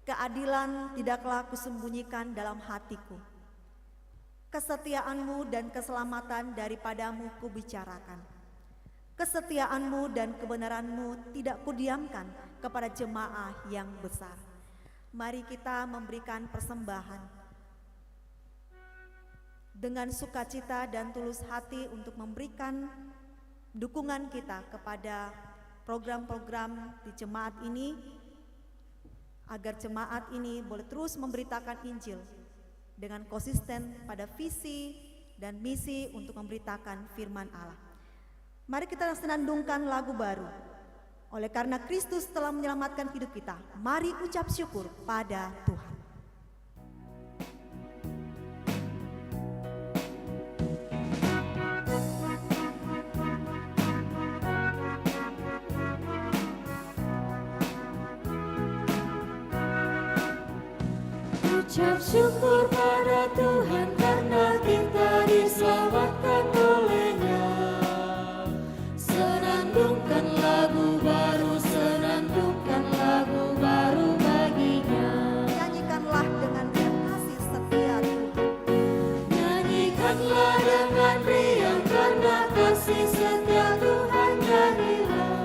Keadilan tidaklah kusembunyikan dalam hatiku. Kesetiaanmu dan keselamatan daripadamu kubicarakan. Kesetiaanmu dan kebenaranmu tidak kudiamkan kepada jemaah yang besar. Mari kita memberikan persembahan dengan sukacita dan tulus hati untuk memberikan dukungan kita kepada program-program di jemaat ini, agar jemaat ini boleh terus memberitakan Injil dengan konsisten pada visi dan misi untuk memberitakan firman Allah. Mari kita senandungkan lagu baru. Oleh karena Kristus telah menyelamatkan hidup kita, mari ucap syukur pada Tuhan. Ucap syukur pada Tuhan karena kita diselamatkan oleh-Nya. Senandungkan lagu baru, senandungkan lagu baru bagi-Nya. Nyanyikanlah dengan riang kasih setia Tuhan. Nyanyikanlah dengan riang karena kasih setia Tuhan nyanyilah.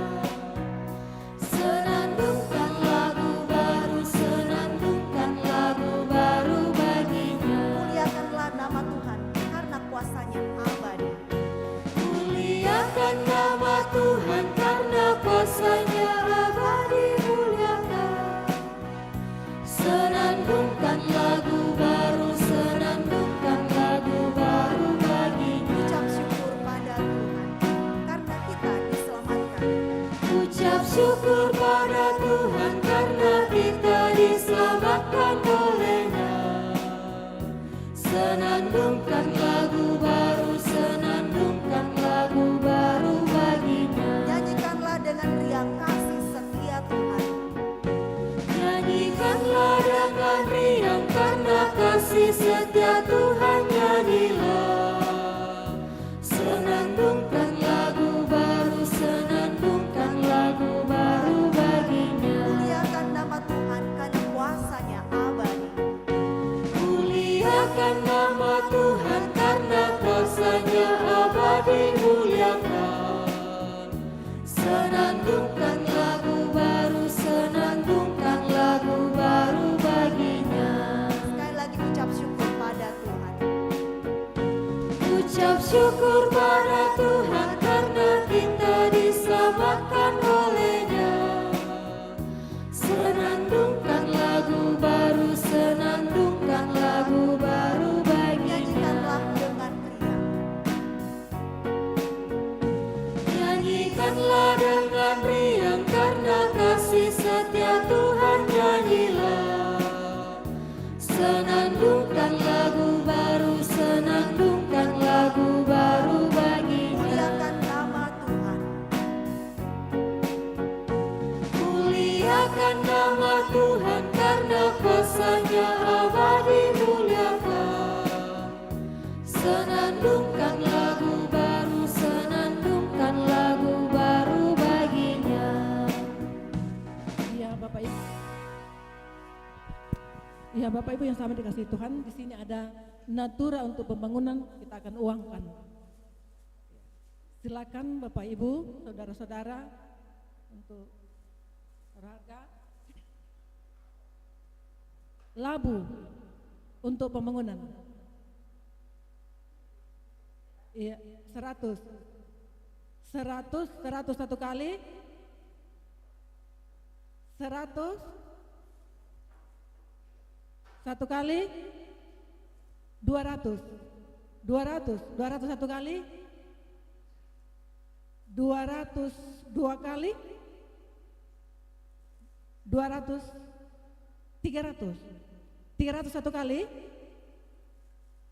Senandungkan lagu baru, senandungkan lagu baru bagi-Nya. Muliakanlah nama Tuhan karena kuasanya abadi. Muliakan nama Tuhan karena kuasanya abadi, muliakan. Senandungkan lagu baru, senandungkan lagu baru bagi-Nya. Ucap syukur pada Tuhan karena kita diselamatkan. Ucap syukur pada Tuhan karena kita diselamatkan oleh-Nya. Senandungkan lagu baru, senandungkan lagu baru bagi-Nya. Nyanyikanlah dengan riang kasih setia Tuhan. Nyanyikanlah dengan riang karena kasih setia Tuhan nyanyilah. Senandungkan lagu baru, senandungkan abadi muliakan. Senandungkan lagu baru, senandungkan lagu baru baginya. Sekali lagi ucap syukur pada Tuhan. Ucap syukur pada Tuhan karena kita diselamatkan oleh-Nya. Senandungkan lagu baru, senandungkan lagu baru baginya. Nyanyikanlah dengan riang. Nyanyikanlah dengan riang karena kasih setia Tuhan, nyanyilah. Senandungkan lagu baru, senandungkan lagu baru baginya. Muliakan nama Tuhan. Muliakan nama Tuhan karena kuasa-Nya abadi muliakan. Senandungkan lagu baru, senandungkan lagu baru baginya. Ya Bapak Ibu. Ya Bapak Ibu yang sama dikasihi Tuhan, di sini ada natura untuk pembangunan, kita akan uangkan. Silakan Bapak Ibu, saudara-saudara untuk berharga. Labu untuk pembangunan. Iya, 100 satu kali. 100 satu kali. 200 satu kali. 200 dua kali. 200 300 satu kali.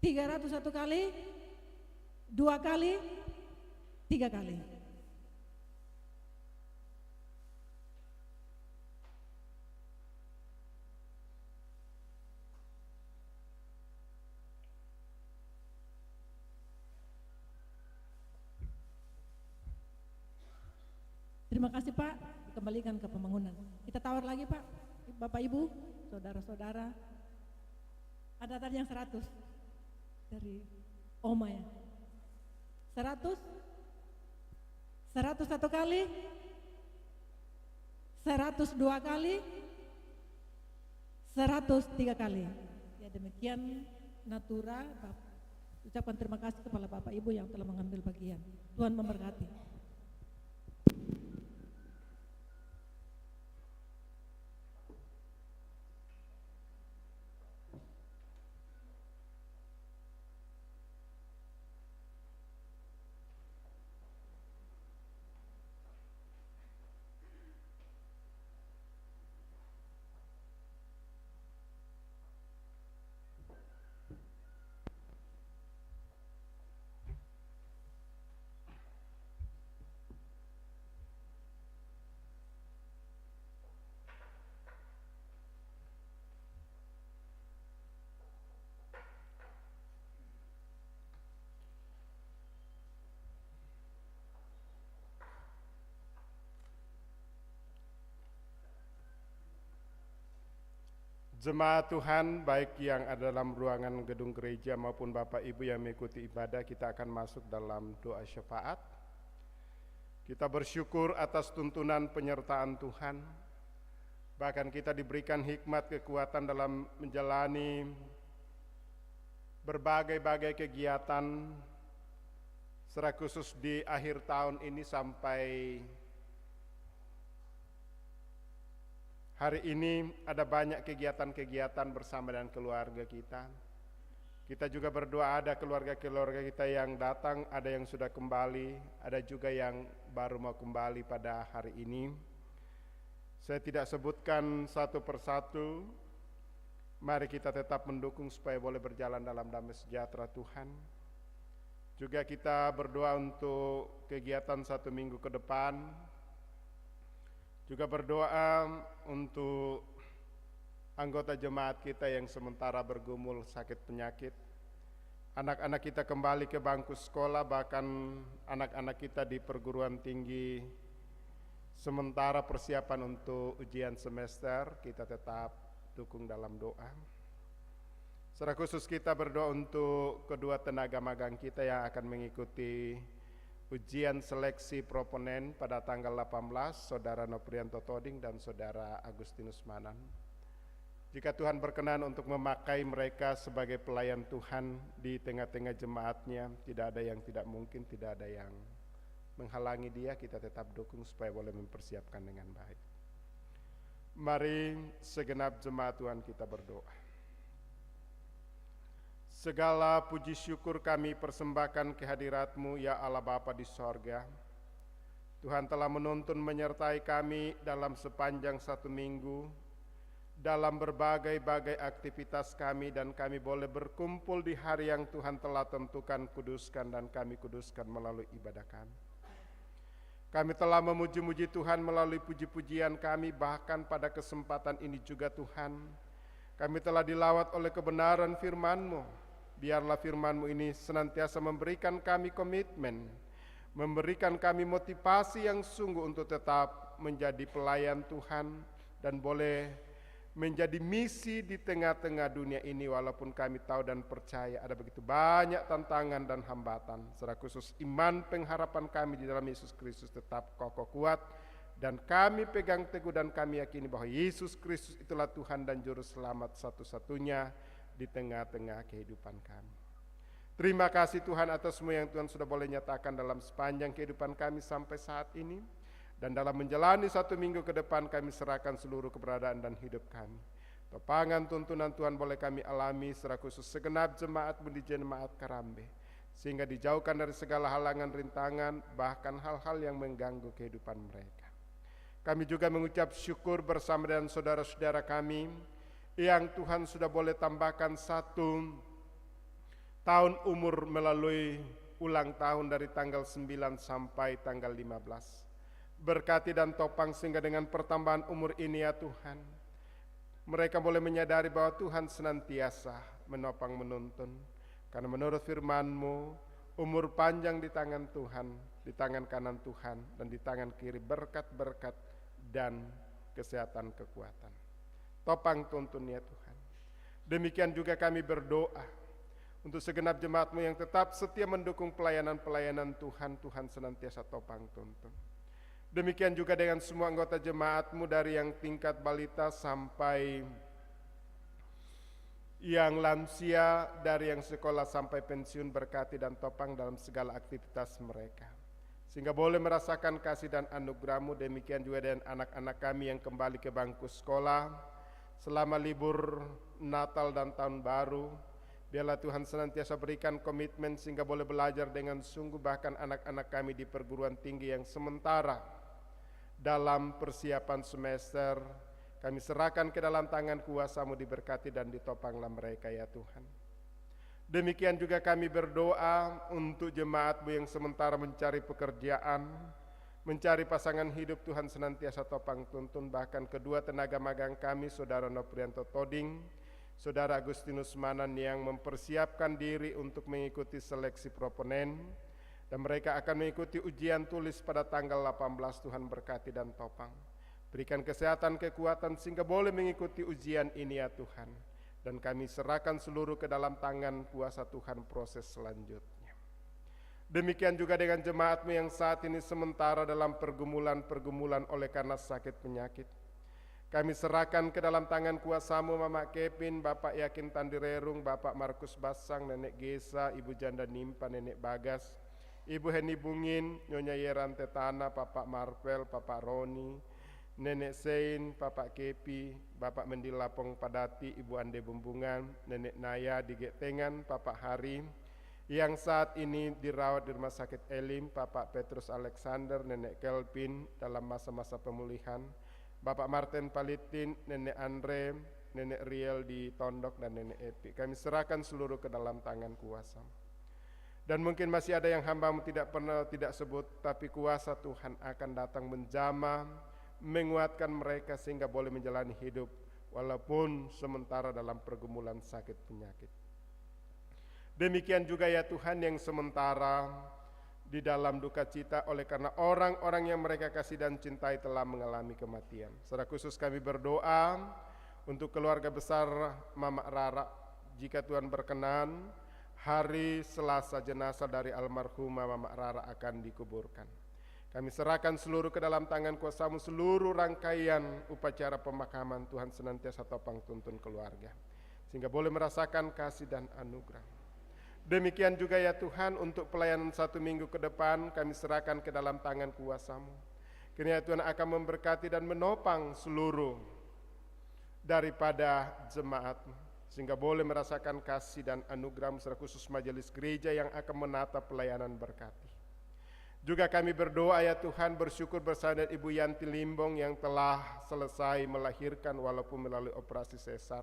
300 satu kali. 2 kali. 3 kali. Terima kasih Pak, dikembalikan ke pembangunan. Kita tawar lagi Pak, Bapak Ibu, saudara-saudara. Ada tadi yang 100 dari Oma ya. 100 satu kali. 100 dua kali. 100 3 kali. Ya demikian natura. Ucapkan terima kasih kepada Bapak Ibu yang telah mengambil bagian. Tuhan memberkati. Jemaat Tuhan, baik yang ada dalam ruangan gedung gereja maupun Bapak Ibu yang mengikuti ibadah, kita akan masuk dalam doa syafaat. Kita bersyukur atas tuntunan penyertaan Tuhan. Bahkan kita diberikan hikmat kekuatan dalam menjalani berbagai-bagai kegiatan, secara khusus di akhir tahun ini sampai hari ini ada banyak kegiatan-kegiatan bersama dengan keluarga kita. Kita juga berdoa ada keluarga-keluarga kita yang datang, ada yang sudah kembali, ada juga yang baru mau kembali pada hari ini. Saya tidak sebutkan satu persatu, mari kita tetap mendukung supaya boleh berjalan dalam damai sejahtera Tuhan. Juga kita berdoa untuk kegiatan 1 minggu ke depan. Juga berdoa untuk anggota jemaat kita yang sementara bergumul sakit penyakit. Anak-anak kita kembali ke bangku sekolah, bahkan anak-anak kita di perguruan tinggi sementara persiapan untuk ujian semester, kita tetap dukung dalam doa. Secara khusus kita berdoa untuk kedua tenaga magang kita yang akan mengikuti ujian seleksi proponen pada tanggal 18, Saudara Noprianto Toding dan Saudara Agustinus Manan. Jika Tuhan berkenan untuk memakai mereka sebagai pelayan Tuhan di tengah-tengah jemaatnya, tidak ada yang tidak mungkin, tidak ada yang menghalangi dia, kita tetap dukung supaya boleh mempersiapkan dengan baik. Mari segenap jemaat Tuhan kita berdoa. Segala puji syukur kami persembahkan kehadirat-Mu ya Allah Bapa di sorga. Tuhan telah menuntun menyertai kami dalam sepanjang 1 minggu, dalam berbagai-bagai aktivitas kami, dan kami boleh berkumpul di hari yang Tuhan telah tentukan, kuduskan, dan kami kuduskan melalui ibadah kami. Kami telah memuji-muji Tuhan melalui puji-pujian kami, bahkan pada kesempatan ini juga Tuhan, kami telah dilawat oleh kebenaran firman-Mu. Biarlah firman-Mu ini senantiasa memberikan kami komitmen, memberikan kami motivasi yang sungguh untuk tetap menjadi pelayan Tuhan dan boleh menjadi misi di tengah-tengah dunia ini, walaupun kami tahu dan percaya ada begitu banyak tantangan dan hambatan. Secara khusus iman pengharapan kami di dalam Yesus Kristus tetap kokoh kuat, dan kami pegang teguh dan kami yakini bahwa Yesus Kristus itulah Tuhan dan Juru Selamat satu-satunya di tengah-tengah kehidupan kami. Terima kasih Tuhan atas semua yang Tuhan sudah boleh nyatakan dalam sepanjang kehidupan kami sampai saat ini. Dan dalam menjalani 1 minggu ke depan kami serahkan seluruh keberadaan dan hidup kami. Topangan tuntunan Tuhan boleh kami alami secara khusus segenap jemaat-Mu di Jemaat Karambe. Sehingga dijauhkan dari segala halangan rintangan, bahkan hal-hal yang mengganggu kehidupan mereka. Kami juga mengucap syukur bersama dengan saudara-saudara kami yang Tuhan sudah boleh tambahkan 1 tahun umur melalui ulang tahun dari tanggal 9 sampai tanggal 15. Berkati dan topang sehingga dengan pertambahan umur ini ya Tuhan, mereka boleh menyadari bahwa Tuhan senantiasa menopang menuntun. Karena menurut firman-Mu, umur panjang di tangan Tuhan, di tangan kanan Tuhan, dan di tangan kiri berkat-berkat dan kesehatan kekuatan. Topang tuntun ya Tuhan. Demikian juga kami berdoa untuk segenap jemaat-Mu yang tetap setia mendukung pelayanan-pelayanan Tuhan, Tuhan senantiasa topang tuntun. Demikian juga dengan semua anggota jemaat-Mu dari yang tingkat balita sampai yang lansia, dari yang sekolah sampai pensiun, berkati dan topang dalam segala aktivitas mereka. Sehingga boleh merasakan kasih dan anugerah-Mu. Demikian juga dengan anak-anak kami yang kembali ke bangku sekolah selama libur Natal dan Tahun Baru. Biarlah Tuhan senantiasa berikan komitmen sehingga boleh belajar dengan sungguh, bahkan anak-anak kami di perguruan tinggi yang sementara dalam persiapan semester, kami serahkan ke dalam tangan kuasa-Mu, diberkati dan ditopanglah mereka ya Tuhan. Demikian juga kami berdoa untuk jemaat-Mu yang sementara mencari pekerjaan, mencari pasangan hidup, Tuhan senantiasa topang tuntun. Bahkan kedua tenaga magang kami, Saudara Noprianto Toding, Saudara Agustinus Manan yang mempersiapkan diri untuk mengikuti seleksi proponen, dan mereka akan mengikuti ujian tulis pada tanggal 18. Tuhan berkati dan topang. Berikan kesehatan, kekuatan sehingga boleh mengikuti ujian ini ya Tuhan. Dan kami serahkan seluruh ke dalam tangan kuasa Tuhan proses selanjutnya. Demikian juga dengan jemaat-Mu yang saat ini sementara dalam pergumulan-pergumulan oleh karena sakit penyakit. Kami serahkan ke dalam tangan kuasa-Mu Mama Kevin, Bapak Yakin Tandirerung, Bapak Markus Basang, Nenek Gesa, Ibu Janda Nimpa, Nenek Bagas, Ibu Heni Bungin, Nyonya Yeran Tetana, Bapak Marvel, Bapak Roni, Nenek Sein, Bapak Kepi, Bapak Mendilapong Padati, Ibu Ande Bumbungan, Nenek Naya di Getengan, Bapak Hari, yang saat ini dirawat di Rumah Sakit Elim, Bapak Petrus Alexander, Nenek Kelvin dalam masa-masa pemulihan, Bapak Martin Palitin, Nenek Andre, Nenek Riel di Tondok, dan Nenek Epi. Kami serahkan seluruh ke dalam tangan kuasa. Dan mungkin masih ada yang hamba-Mu tidak sebut, tapi kuasa Tuhan akan datang menjamah, menguatkan mereka sehingga boleh menjalani hidup walaupun sementara dalam pergumulan sakit penyakit. Demikian juga ya Tuhan yang sementara di dalam duka cita oleh karena orang-orang yang mereka kasih dan cintai telah mengalami kematian. Secara khusus kami berdoa untuk keluarga besar Mama Rara jika Tuhan berkenan, hari Selasa jenazah dari almarhumah Mama Rara akan dikuburkan. Kami serahkan seluruh ke dalam tangan kuasa-Mu, seluruh rangkaian upacara pemakaman. Tuhan senantiasa topang tuntun keluarga, sehingga boleh merasakan kasih dan anugerah. Demikian juga ya Tuhan, untuk pelayanan 1 minggu ke depan kami serahkan ke dalam tangan kuasa-Mu. Kiranya Tuhan akan memberkati dan menopang seluruh daripada jemaat-Mu, sehingga boleh merasakan kasih dan anugerah-Mu, secara khusus majelis gereja yang akan menata pelayanan berkati. Juga kami berdoa ya Tuhan, bersyukur bersama dengan Ibu Yanti Limbong yang telah selesai melahirkan walaupun melalui operasi sesar.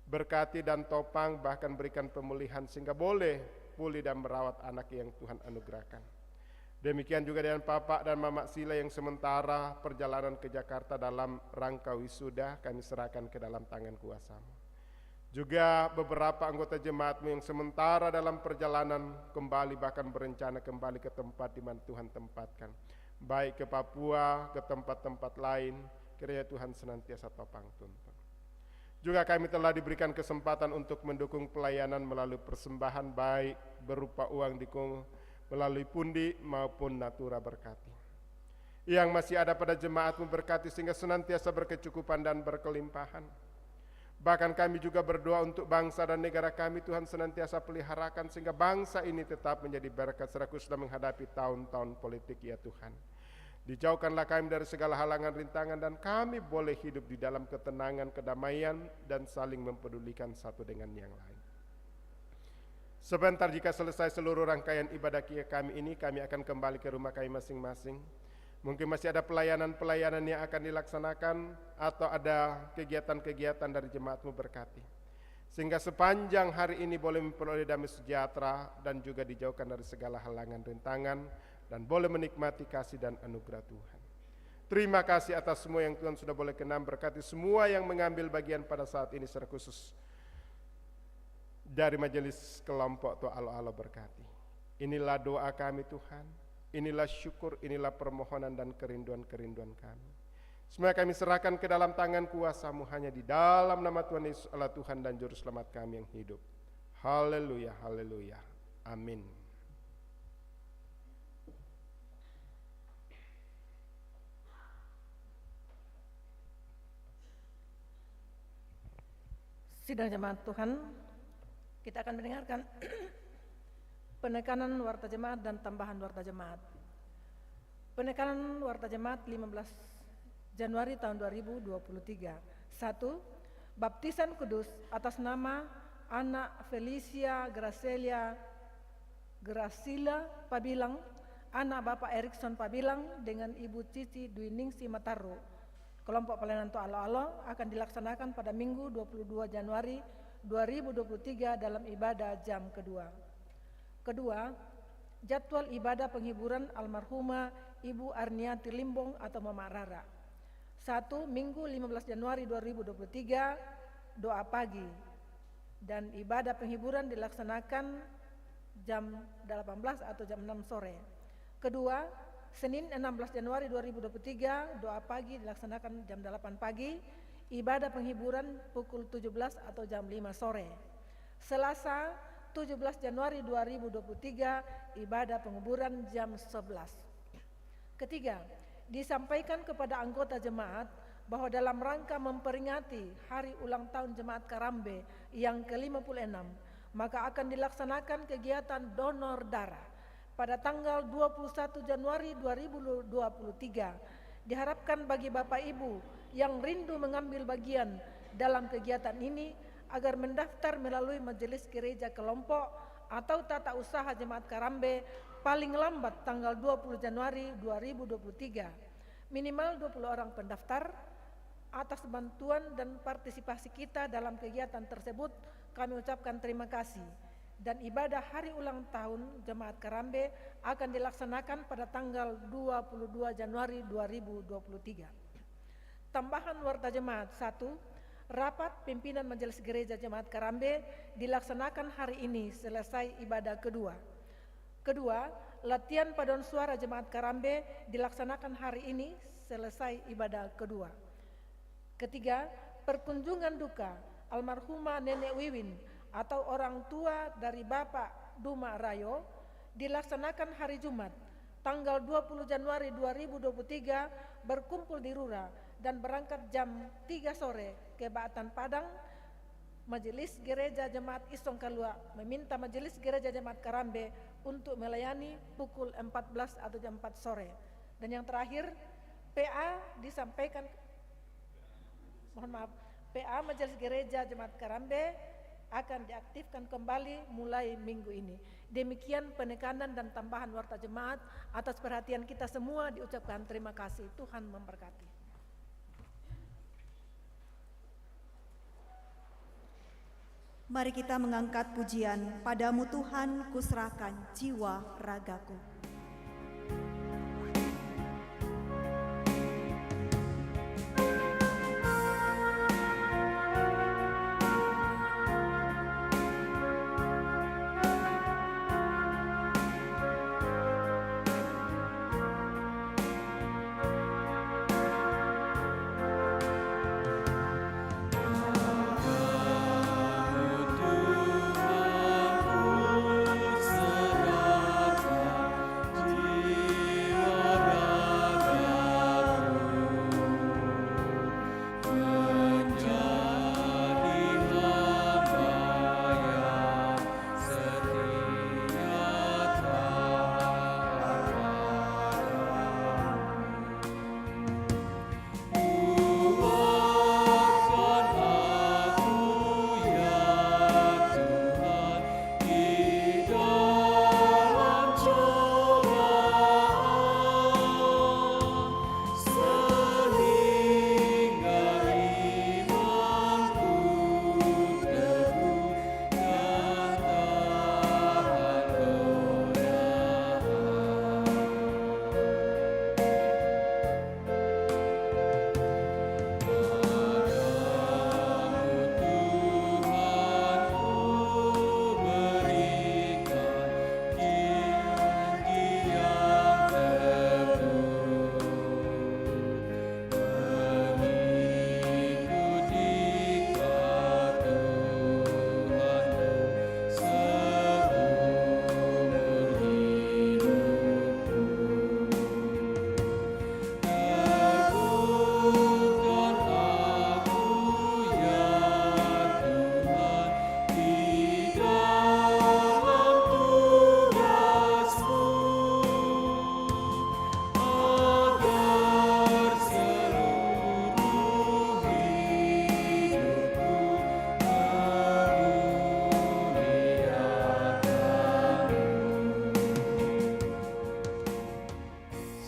Berkati dan topang, bahkan berikan pemulihan sehingga boleh pulih dan merawat anak yang Tuhan anugerahkan. Demikian juga dengan Papa dan Mama Sila yang sementara perjalanan ke Jakarta dalam rangka wisuda, kami serahkan ke dalam tangan kuasa-Mu. Juga beberapa anggota jemaat-Mu yang sementara dalam perjalanan kembali, bahkan berencana kembali ke tempat di mana Tuhan tempatkan, baik ke Papua, ke tempat-tempat lain, kiranya Tuhan senantiasa topang tuntun. Juga kami telah diberikan kesempatan untuk mendukung pelayanan melalui persembahan, baik berupa uang melalui pundi maupun natura berkati. Yang masih ada pada jemaat-Mu berkati sehingga senantiasa berkecukupan dan berkelimpahan. Bahkan kami juga berdoa untuk bangsa dan negara kami, Tuhan senantiasa peliharakan sehingga bangsa ini tetap menjadi berkat, secara khusus dalam menghadapi tahun-tahun politik ya Tuhan. Dijauhkanlah kami dari segala halangan rintangan dan kami boleh hidup di dalam ketenangan, kedamaian, dan saling mempedulikan satu dengan yang lain. Sebentar jika selesai seluruh rangkaian ibadah kami ini, kami akan kembali ke rumah kami masing-masing. Mungkin masih ada pelayanan-pelayanan yang akan dilaksanakan atau ada kegiatan-kegiatan dari jemaat-Mu berkati. Sehingga sepanjang hari ini boleh memperoleh damai sejahtera dan juga dijauhkan dari segala halangan rintangan dan boleh menikmati kasih dan anugerah Tuhan. Terima kasih atas semua yang Tuhan sudah boleh kenal, berkati semua yang mengambil bagian pada saat ini, secara khusus dari majelis kelompok Tua Alo-Alo berkati. Inilah doa kami Tuhan. Inilah syukur, inilah permohonan dan kerinduan-kerinduan kami. Semua kami serahkan ke dalam tangan kuasa-Mu hanya di dalam nama Tuhan Yesus Allah Tuhan dan Juru Selamat kami yang hidup. Haleluya, haleluya. Amin. Sidang jemaat Tuhan, kita akan mendengarkan penekanan warta jemaat dan tambahan warta jemaat. Penekanan warta jemaat 15 Januari tahun 2023. 1. Baptisan kudus atas nama anak Felicia Gracila Pabilang, anak Bapak Erikson Pabilang dengan Ibu Cici Dwi Ningsi Mataru. Kelompok pelayanan Tua Alo-Alo akan dilaksanakan pada Minggu 22 Januari 2023 dalam ibadah jam kedua. Kedua, jadwal ibadah penghiburan almarhumah Ibu Arniati Limbong atau Mama Rara. 1. Minggu 15 Januari 2023, doa pagi. Dan ibadah penghiburan dilaksanakan jam 18 atau jam 6 sore. Kedua, Senin 16 Januari 2023, doa pagi dilaksanakan jam 8 pagi. Ibadah penghiburan pukul 17 atau jam 5 sore. Selasa 17 Januari 2023, ibadah penguburan jam 11. Ketiga, disampaikan kepada anggota jemaat bahwa dalam rangka memperingati hari ulang tahun Jemaat Karambe yang ke-56, maka akan dilaksanakan kegiatan donor darah pada tanggal 21 Januari 2023. Diharapkan bagi Bapak Ibu yang rindu mengambil bagian dalam kegiatan ini agar mendaftar melalui majelis gereja kelompok atau tata usaha Jemaat Karambe paling lambat tanggal 20 Januari 2023. Minimal 20 orang pendaftar. Atas bantuan dan partisipasi kita dalam kegiatan tersebut, kami ucapkan terima kasih. Dan ibadah hari ulang tahun Jemaat Karambe akan dilaksanakan pada tanggal 22 Januari 2023. Tambahan warta jemaat. 1. Rapat pimpinan Majelis Gereja Jemaat Karambe dilaksanakan hari ini selesai ibadah kedua. Kedua, latihan paduan suara Jemaat Karambe dilaksanakan hari ini selesai ibadah kedua. Ketiga, perkunjungan duka almarhumah Nenek Wiwin atau orang tua dari Bapak Duma Rayo dilaksanakan hari Jumat tanggal 20 Januari 2023 berkumpul di Rura dan berangkat jam 3 sore ke Baatan Padang. Majelis Gereja Jemaat Isong Kalua meminta Majelis Gereja Jemaat Karambe untuk melayani pukul 14 atau jam 4 sore. Dan yang terakhir, PA disampaikan, mohon maaf, PA Majelis Gereja Jemaat Karambe akan diaktifkan kembali mulai minggu ini. Demikian penekanan dan tambahan warta jemaat. Atas perhatian kita semua diucapkan terima kasih. Tuhan memberkati. Mari kita mengangkat pujian, padamu Tuhan kuserahkan jiwa ragaku.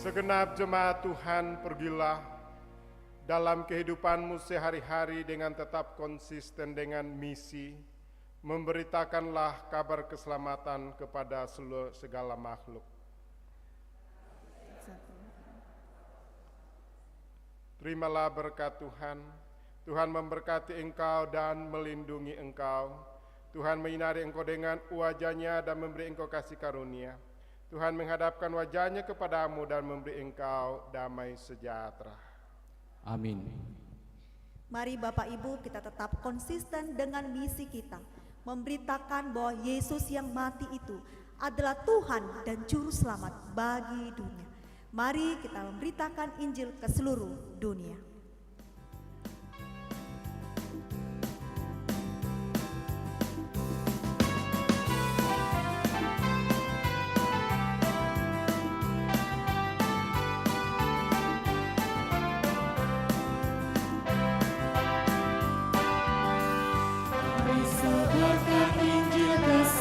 Segenap jemaat Tuhan, pergilah dalam kehidupanmu sehari-hari dengan tetap konsisten dengan misi, memberitakanlah kabar keselamatan kepada segala makhluk. Terimalah berkat Tuhan. Tuhan memberkati engkau dan melindungi engkau. Tuhan menyinari engkau dengan wajah-Nya dan memberi engkau kasih karunia. Tuhan menghadapkan wajah-Nya kepadamu dan memberi engkau damai sejahtera. Amin. Mari Bapak Ibu kita tetap konsisten dengan misi kita, memberitakan bahwa Yesus yang mati itu adalah Tuhan dan Juru Selamat bagi dunia. Mari kita memberitakan Injil ke seluruh dunia.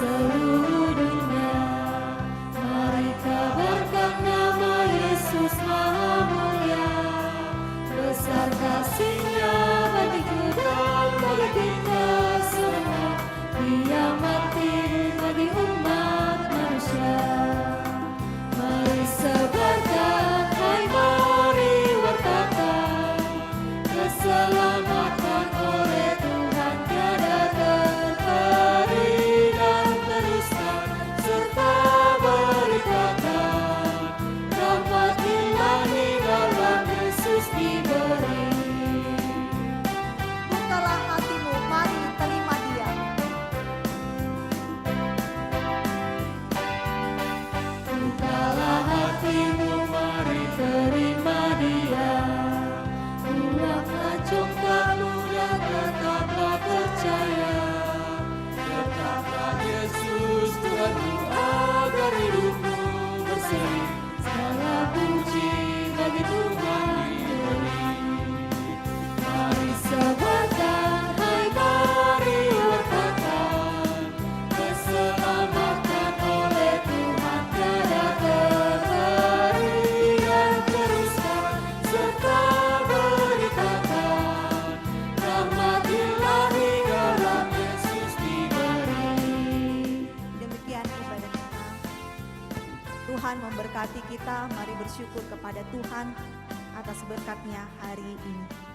Seluruh dunia, mari kabarkan nama Yesus Maha Mulia. segala puji bagi Tuhan diberi. Mari sebarkan, hai mari wartakan, keselamatan oleh Tuhan tiada terhenti, dan teruskan serta beritakan, rahmat ilahi dalam Yesus diberi. Demikian ibadah kita. Tuhan memberkati kita, mari bersyukur kepada Tuhan atas berkat-Nya hari ini.